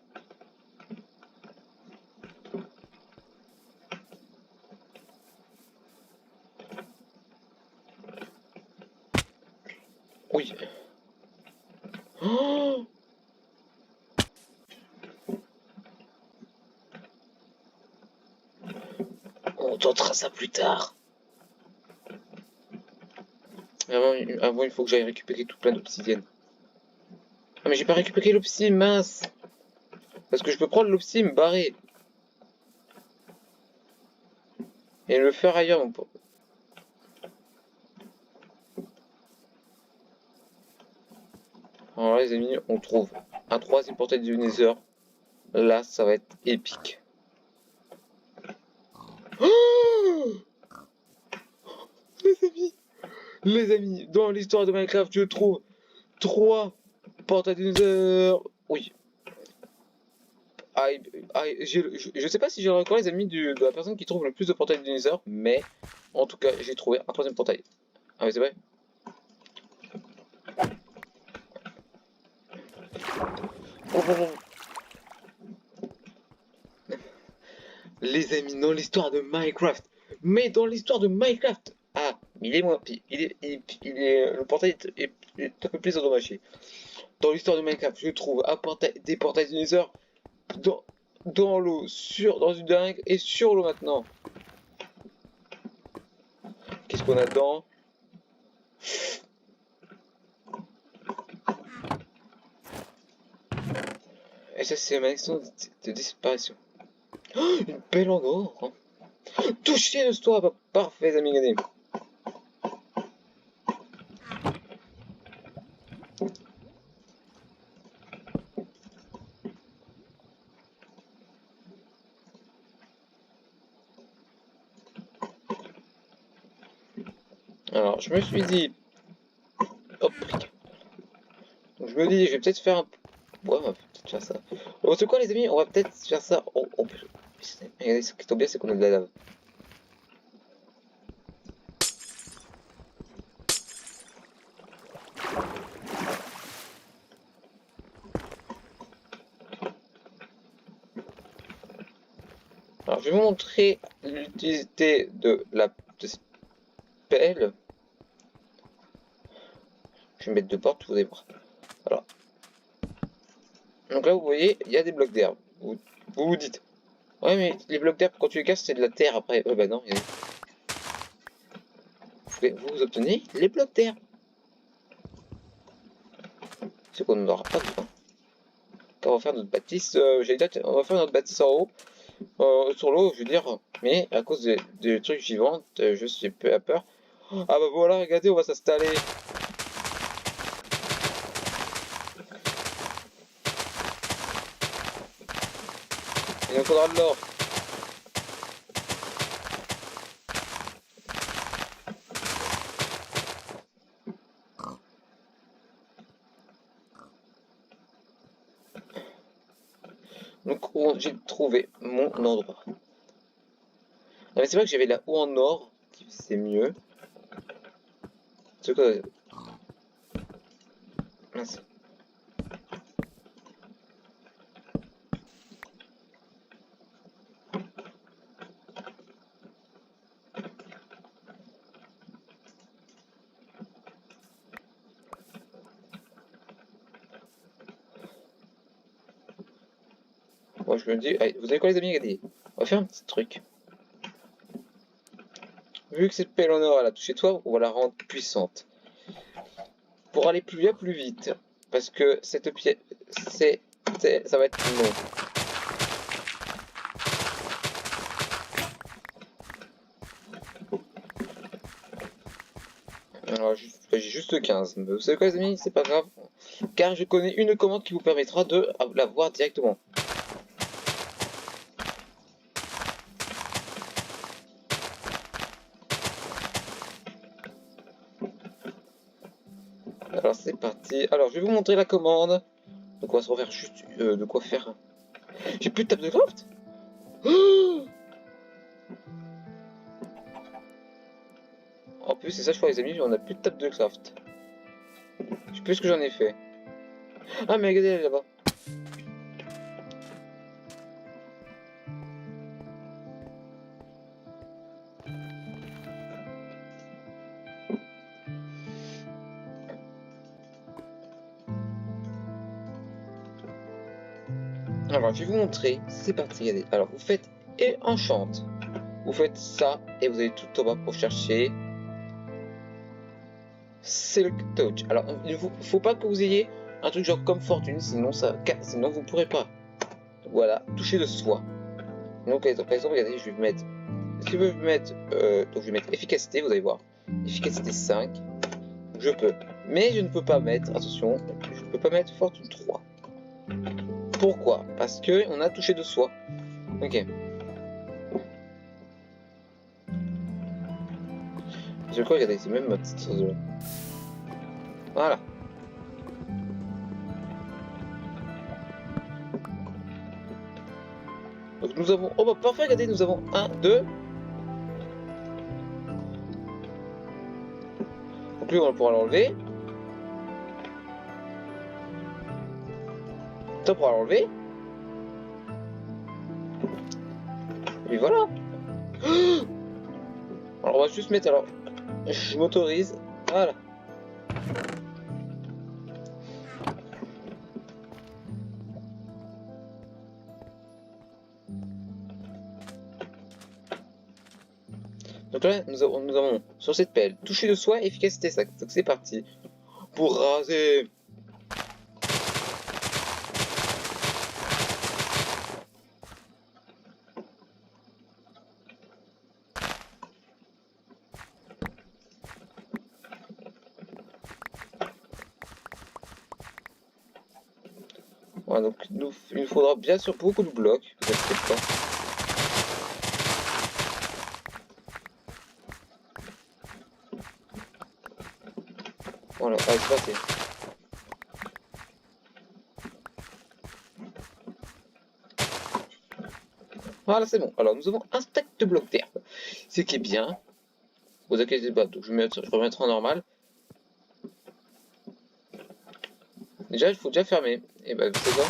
Oui. Oh, on tentera ça plus tard. Avant il faut que j'aille récupérer tout plein d'obsidienne. Ah mais j'ai pas récupéré l'obsidienne, mince. Parce que je peux prendre l'obsidienne, me barrer. Et le faire ailleurs, mon pote. Alors là, les amis, on trouve un troisième portail du Nether. Là, ça va être épique. Oh, les amis, dans l'histoire de Minecraft, je trouve 3 portails du Nether. Oui. Je sais pas si j'ai encore les amis de la personne qui trouve le plus de portails du Nether, mais en tout cas, j'ai trouvé un troisième portail. Ah, mais c'est vrai. Oh, oh, oh. Les amis, dans l'histoire de Minecraft. Mais dans l'histoire de Minecraft. Ah, il est moins pire. Le portail est un peu plus endommagé. Dans l'histoire de Minecraft, je trouve des portails du Nether dans, dans l'eau, dans une dingue et sur l'eau maintenant. Qu'est-ce qu'on a dedans? Et ça, c'est ma mission de disparition. Oh, une belle encore. Touché de toi, parfait, les amis, regardez. Alors, je me suis dit, hop, donc je me dis, je vais peut-être faire un... Ouais, on va peut-être faire ça. Bon, c'est quoi, les amis? On va peut-être faire ça. Regardez, ce qui tombe bien, c'est qu'on a de la lave. Alors, je vais vous montrer l'utilité de cette pelle. Je vais mettre deux portes, vous allez voir. Alors. Donc là, vous voyez, il y a des blocs d'herbe. Vous dites, ouais, mais les blocs d'herbe, quand tu les casses, c'est de la terre après. Bah non, vous obtenez les blocs d'herbe. C'est qu'on n'aura pas besoin. Quand on va faire notre bâtisse, on va faire notre bâtisse en haut, sur l'eau, je veux dire, mais à cause des trucs vivants, je suis peu à peur. Ah bah voilà, regardez, on va s'installer. Il nous faudra de l'or. Donc j'ai trouvé mon endroit. Non mais c'est vrai que j'avais la haut en or, c'est mieux. C'est quoi? Mince. Moi je me dis, allez, vous savez quoi les amis, regardez, on va faire un petit truc. Vu que cette pelle en or elle a touché toi, on va la rendre puissante. Pour aller plus vite. Parce que cette pièce, ça va être long. Alors j'ai juste 15. Mais vous savez quoi les amis, c'est pas grave. Car je connais une commande qui vous permettra de la voir directement. Alors c'est parti. Alors je vais vous montrer la commande. Donc on va se refaire juste de quoi faire. J'ai plus de table de craft. En plus c'est ça je crois les amis, on a plus de table de craft. Je sais plus ce que j'en ai fait. Ah mais regardez elle est là-bas. Alors je vais vous montrer, c'est parti, regardez. Alors vous faites et enchante. Vous faites ça et vous allez tout en bas pour chercher Silk Touch. Alors il ne faut pas que vous ayez un truc genre comme fortune, sinon vous ne pourrez pas. Voilà, toucher de soie. Donc par exemple, regardez, je vais vous mettre. Si je veux mettre, donc je vais mettre efficacité, vous allez voir. Efficacité 5. Je peux. Mais je ne peux pas mettre, attention, je ne peux pas mettre fortune 3. Pourquoi? Parce que on a touché de soie. Ok. Je crois, regardez, c'est même ma petite. Voilà. Donc nous avons. Oh bah parfait, regardez, nous avons 1, 2. Donc lui on va pouvoir l'enlever. Ça on pourra l'enlever. Et voilà. Alors on va juste mettre alors. Je m'autorise. Voilà. Donc là, nous avons sur cette pelle toucher de soie, efficacité 5. Donc c'est parti. Pour raser. Voilà, donc il nous faudra bien sûr beaucoup de blocs. Vous inquiétez pas. Voilà, allez, c'est parti. Voilà, c'est bon. Alors, nous avons un stack de blocs d'herbe. Ce qui est bien. Vous inquiétez pas, donc je remettrai en normal. Déjà, il faut déjà fermer. Et bah, c'est ça.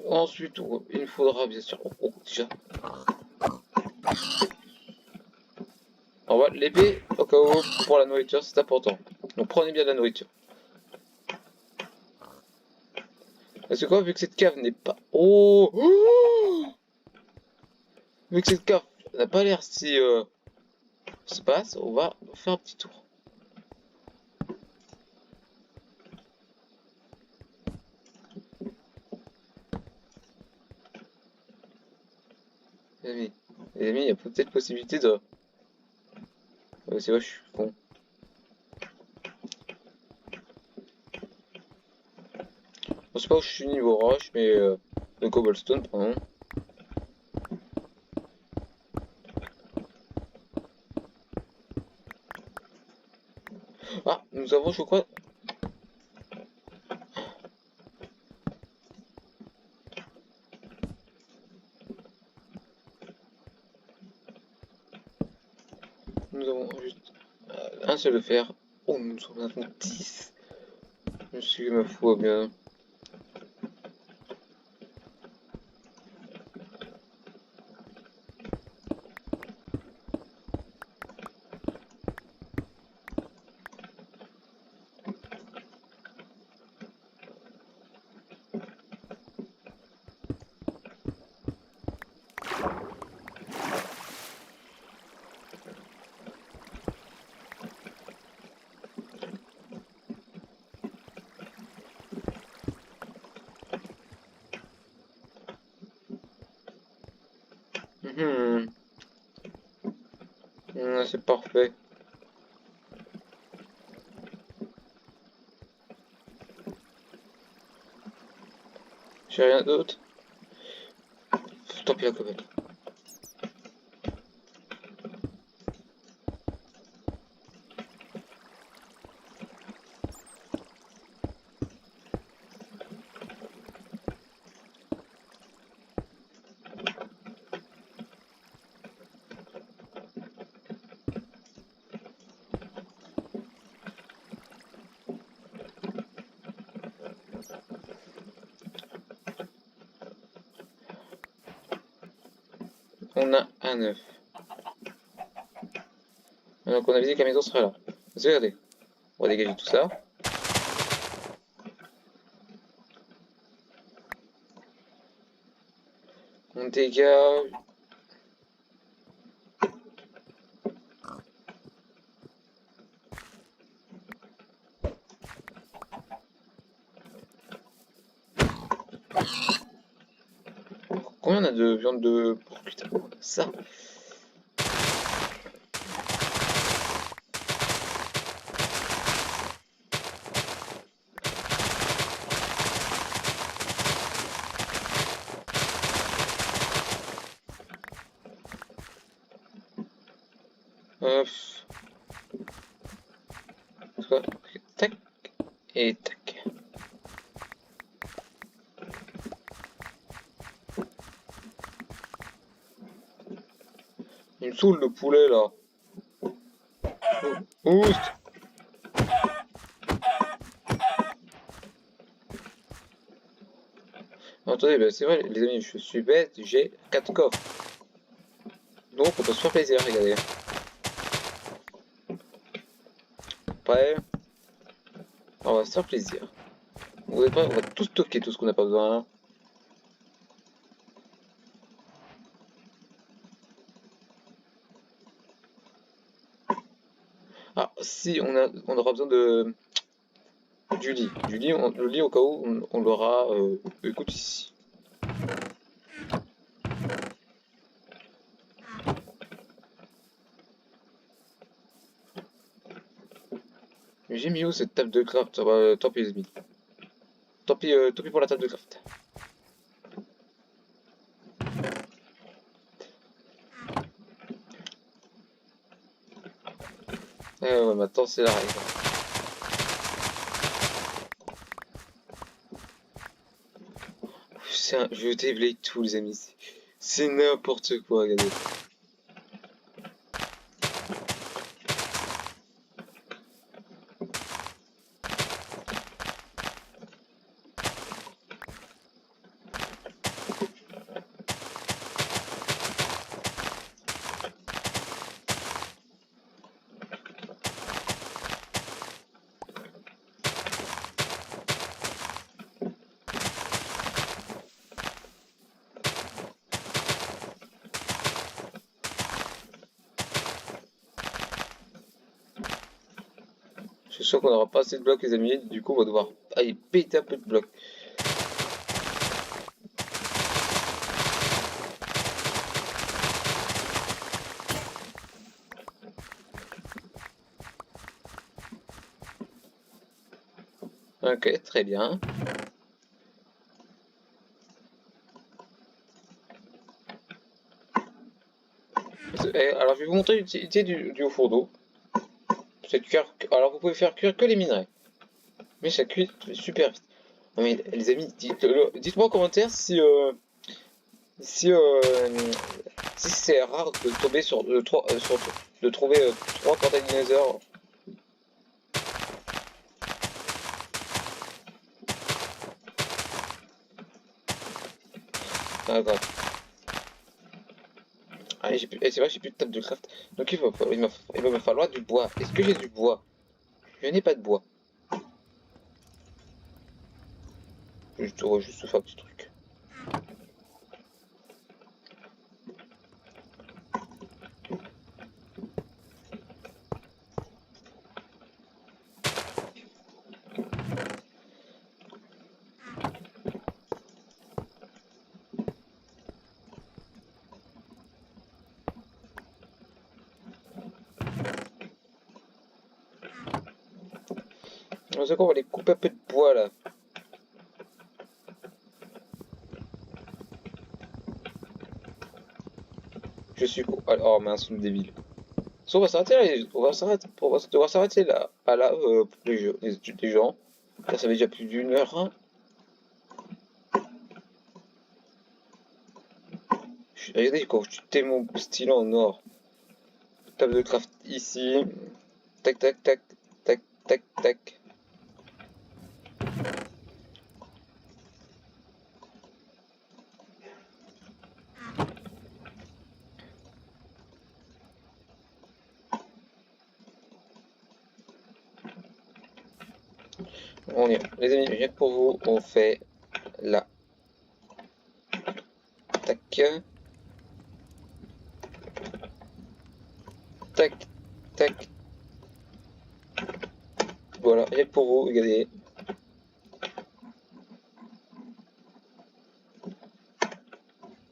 Ensuite, il nous faudra bien sûr. Déjà. On va l'épée au cas où pour la nourriture, c'est important. Donc prenez bien de la nourriture. Parce que quoi, vu que cette cave n'est pas. Oh, vu que cette cave n'a pas l'air si se passe, on va faire un petit tour. Les amis, il y a peut-être possibilité de. C'est vrai, je suis con. Je sais pas où je suis niveau roche, mais de cobblestone, pardon. Ah, nous avons, je crois... Nous avons juste un seul fer. Oh, nous en avons 10. Je suis ma foi bien. C'est parfait. J'ai rien d'autre. Tant pis la cobalt. On a un œuf. Donc on a visé que la maison sera là. Regardez. On va dégager tout ça. On dégage. Combien on a de viande de porc? Putain, ça. Tac. Et tac. Il me saoule le poulet là. Oust. Attendez, bah, c'est vrai les amis, je suis bête, j'ai 4 coffres. Donc on peut se faire plaisir, regardez. Prêt? On va se faire plaisir. Vous êtes prêts? On va tout stocker, tout ce qu'on n'a pas besoin. Ah, si, on aura besoin de du lit. Le lit au cas où on l'aura. Écoute ici. J'ai mis où cette table de craft? Tant pis les amis. Tant pis pour la table de craft. Ouais, maintenant c'est la règle. Je déblaye tout les amis. C'est n'importe quoi, regardez. Je suis sûr qu'on n'aura pas assez de blocs les amis, du coup on va devoir aller péter un peu de blocs. Ok, très bien. Alors je vais vous montrer l'utilité du haut four d'eau. Faites cuire. Alors vous pouvez faire cuire que les minerais. Mais ça cuit super vite. Non mais les amis, dites-moi en commentaire si, si c'est rare de tomber sur de trouver 3 portails dinosaures. Ah grave. Allez, c'est vrai que j'ai plus de table de craft. Donc il va me falloir du bois. Est-ce que j'ai du bois? Je n'ai pas de bois. Je devrais juste faire un petit truc. C'est quoi, on va aller couper un peu de bois là. Je suis. Oh mince, le débile. So, on va devoir s'arrêter là, à là, pour les gens. Car ça fait déjà plus d'une heure. Hein. Regardez quand je suis tellement stylé en or. Table de craft ici. Tac tac tac tac tac tac. On y est. Les amis, rien que pour vous, on fait là. Tac. Tac. Tac. Voilà, rien que pour vous, regardez.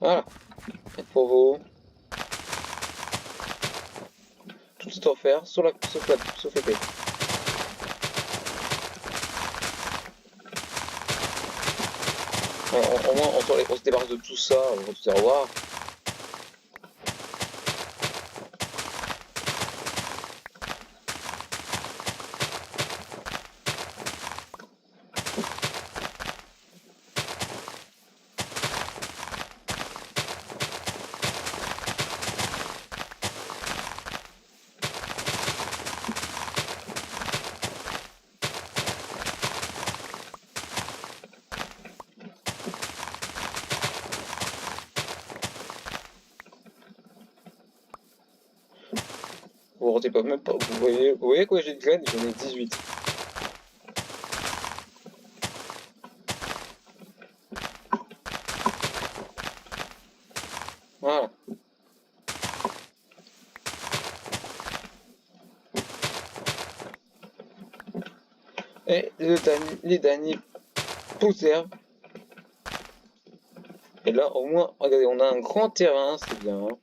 Voilà. Rien que pour vous. Tout est en fer, sauf l'épée. Au moins, on se débarrasse de tout ça, on va se dire au revoir. Vous rendez pas même pas. Vous voyez quoi j'ai de graines? J'en ai 18. Voilà. Et les derniers poussèrent. Et là, au moins, regardez, on a un grand terrain, c'est bien. Hein.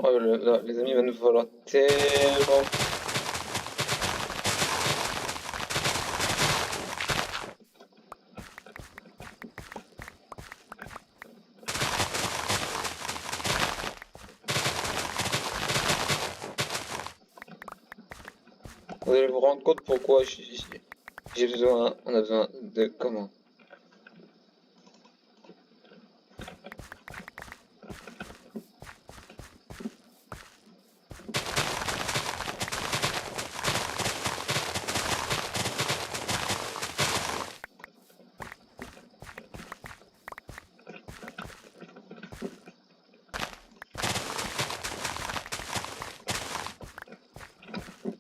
Oh là, les amis, il va nous falloir tellement. Vous allez vous rendre compte pourquoi j'ai besoin. On a besoin de. Comment?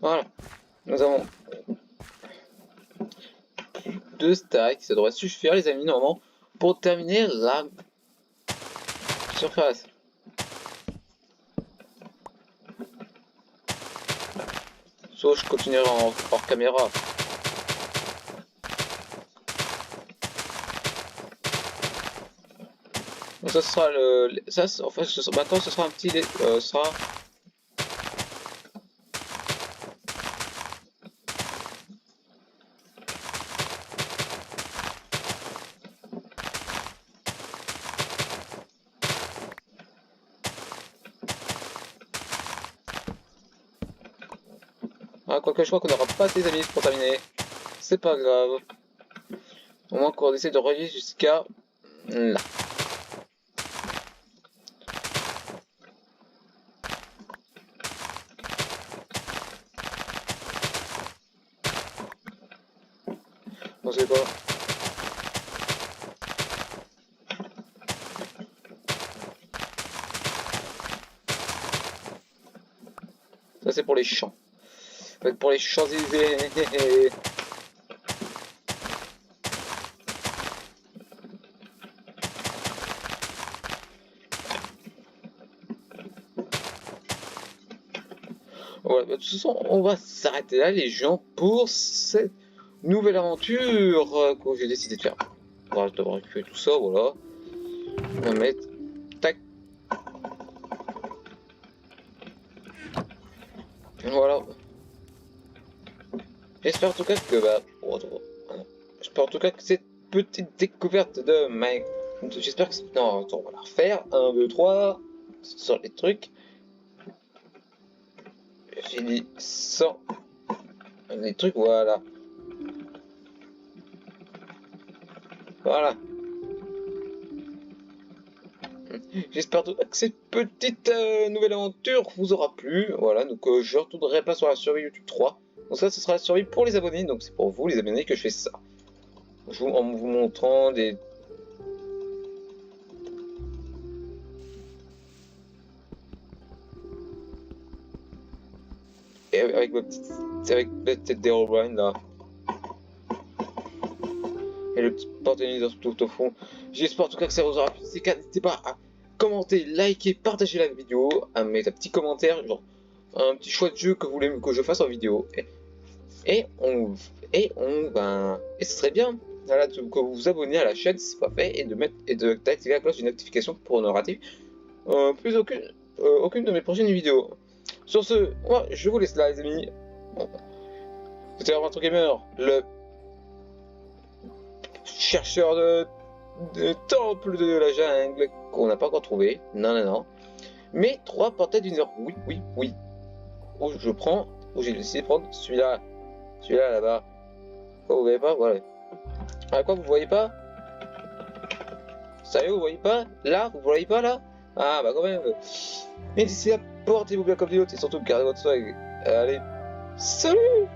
Voilà. Nous avons 2 stacks, ça devrait suffire les amis normalement pour terminer la surface. Sauf je continuerai hors caméra. Donc ça sera en fait maintenant ce sera un petit sera quoique je crois qu'on n'aura pas assez d'amis pour terminer. C'est pas grave. Au moins qu'on essaie de relier jusqu'à là. Bon, c'est quoi? Ça c'est pour les champs. En fait, pour les Champs-Élysées. Voilà, de toute façon, on va s'arrêter là, les gens, pour cette nouvelle aventure que j'ai décidé de faire. Voilà, je devrais récupérer tout ça, voilà. On va mettre. Tac. Voilà. J'espère en tout cas que j'espère en tout cas que cette petite découverte de Mike. J'espère que non, attends, on va la refaire. 1, 2, 3. Sur les trucs. J'ai dit 100. Les trucs, voilà. Voilà. J'espère que cette petite nouvelle aventure vous aura plu. Voilà, donc je ne retournerai pas sur la survie YouTube 3. Donc ça, ce sera la survie pour les abonnés. Donc c'est pour vous, les abonnés, que je fais ça. En vous montrant des... Et avec ma petite tête d'Herobrine là. Et le petit porte-tennis tout au fond. J'espère en tout cas que ça vous aura plu. N'hésitez pas à commenter, liker, partager la vidéo, à mettre un petit commentaire, genre un petit choix de jeu que vous voulez que je fasse en vidéo. Et ce serait bien voilà, que vous vous abonnez à la chaîne si c'est pas fait et d'activer la cloche de notification pour ne rater plus aucune de mes prochaines vidéos. Sur ce, moi je vous laisse là les amis. Bon. C'était Retro Gamer, le chercheur de temple de la jungle qu'on n'a pas encore trouvé. Non. Mais 3 portails d'une heure. Oui. Oh, je prends. Oh, j'ai décidé de prendre celui-là. Celui-là là-bas. Quoi, vous voyez pas? Voilà. Ah, quoi, vous voyez pas? Sérieux, vous voyez pas? Là, vous voyez pas là? Ah, bah quand même. Mais d'ici là, portez-vous bien comme des autres et surtout gardez votre swag. Allez, salut!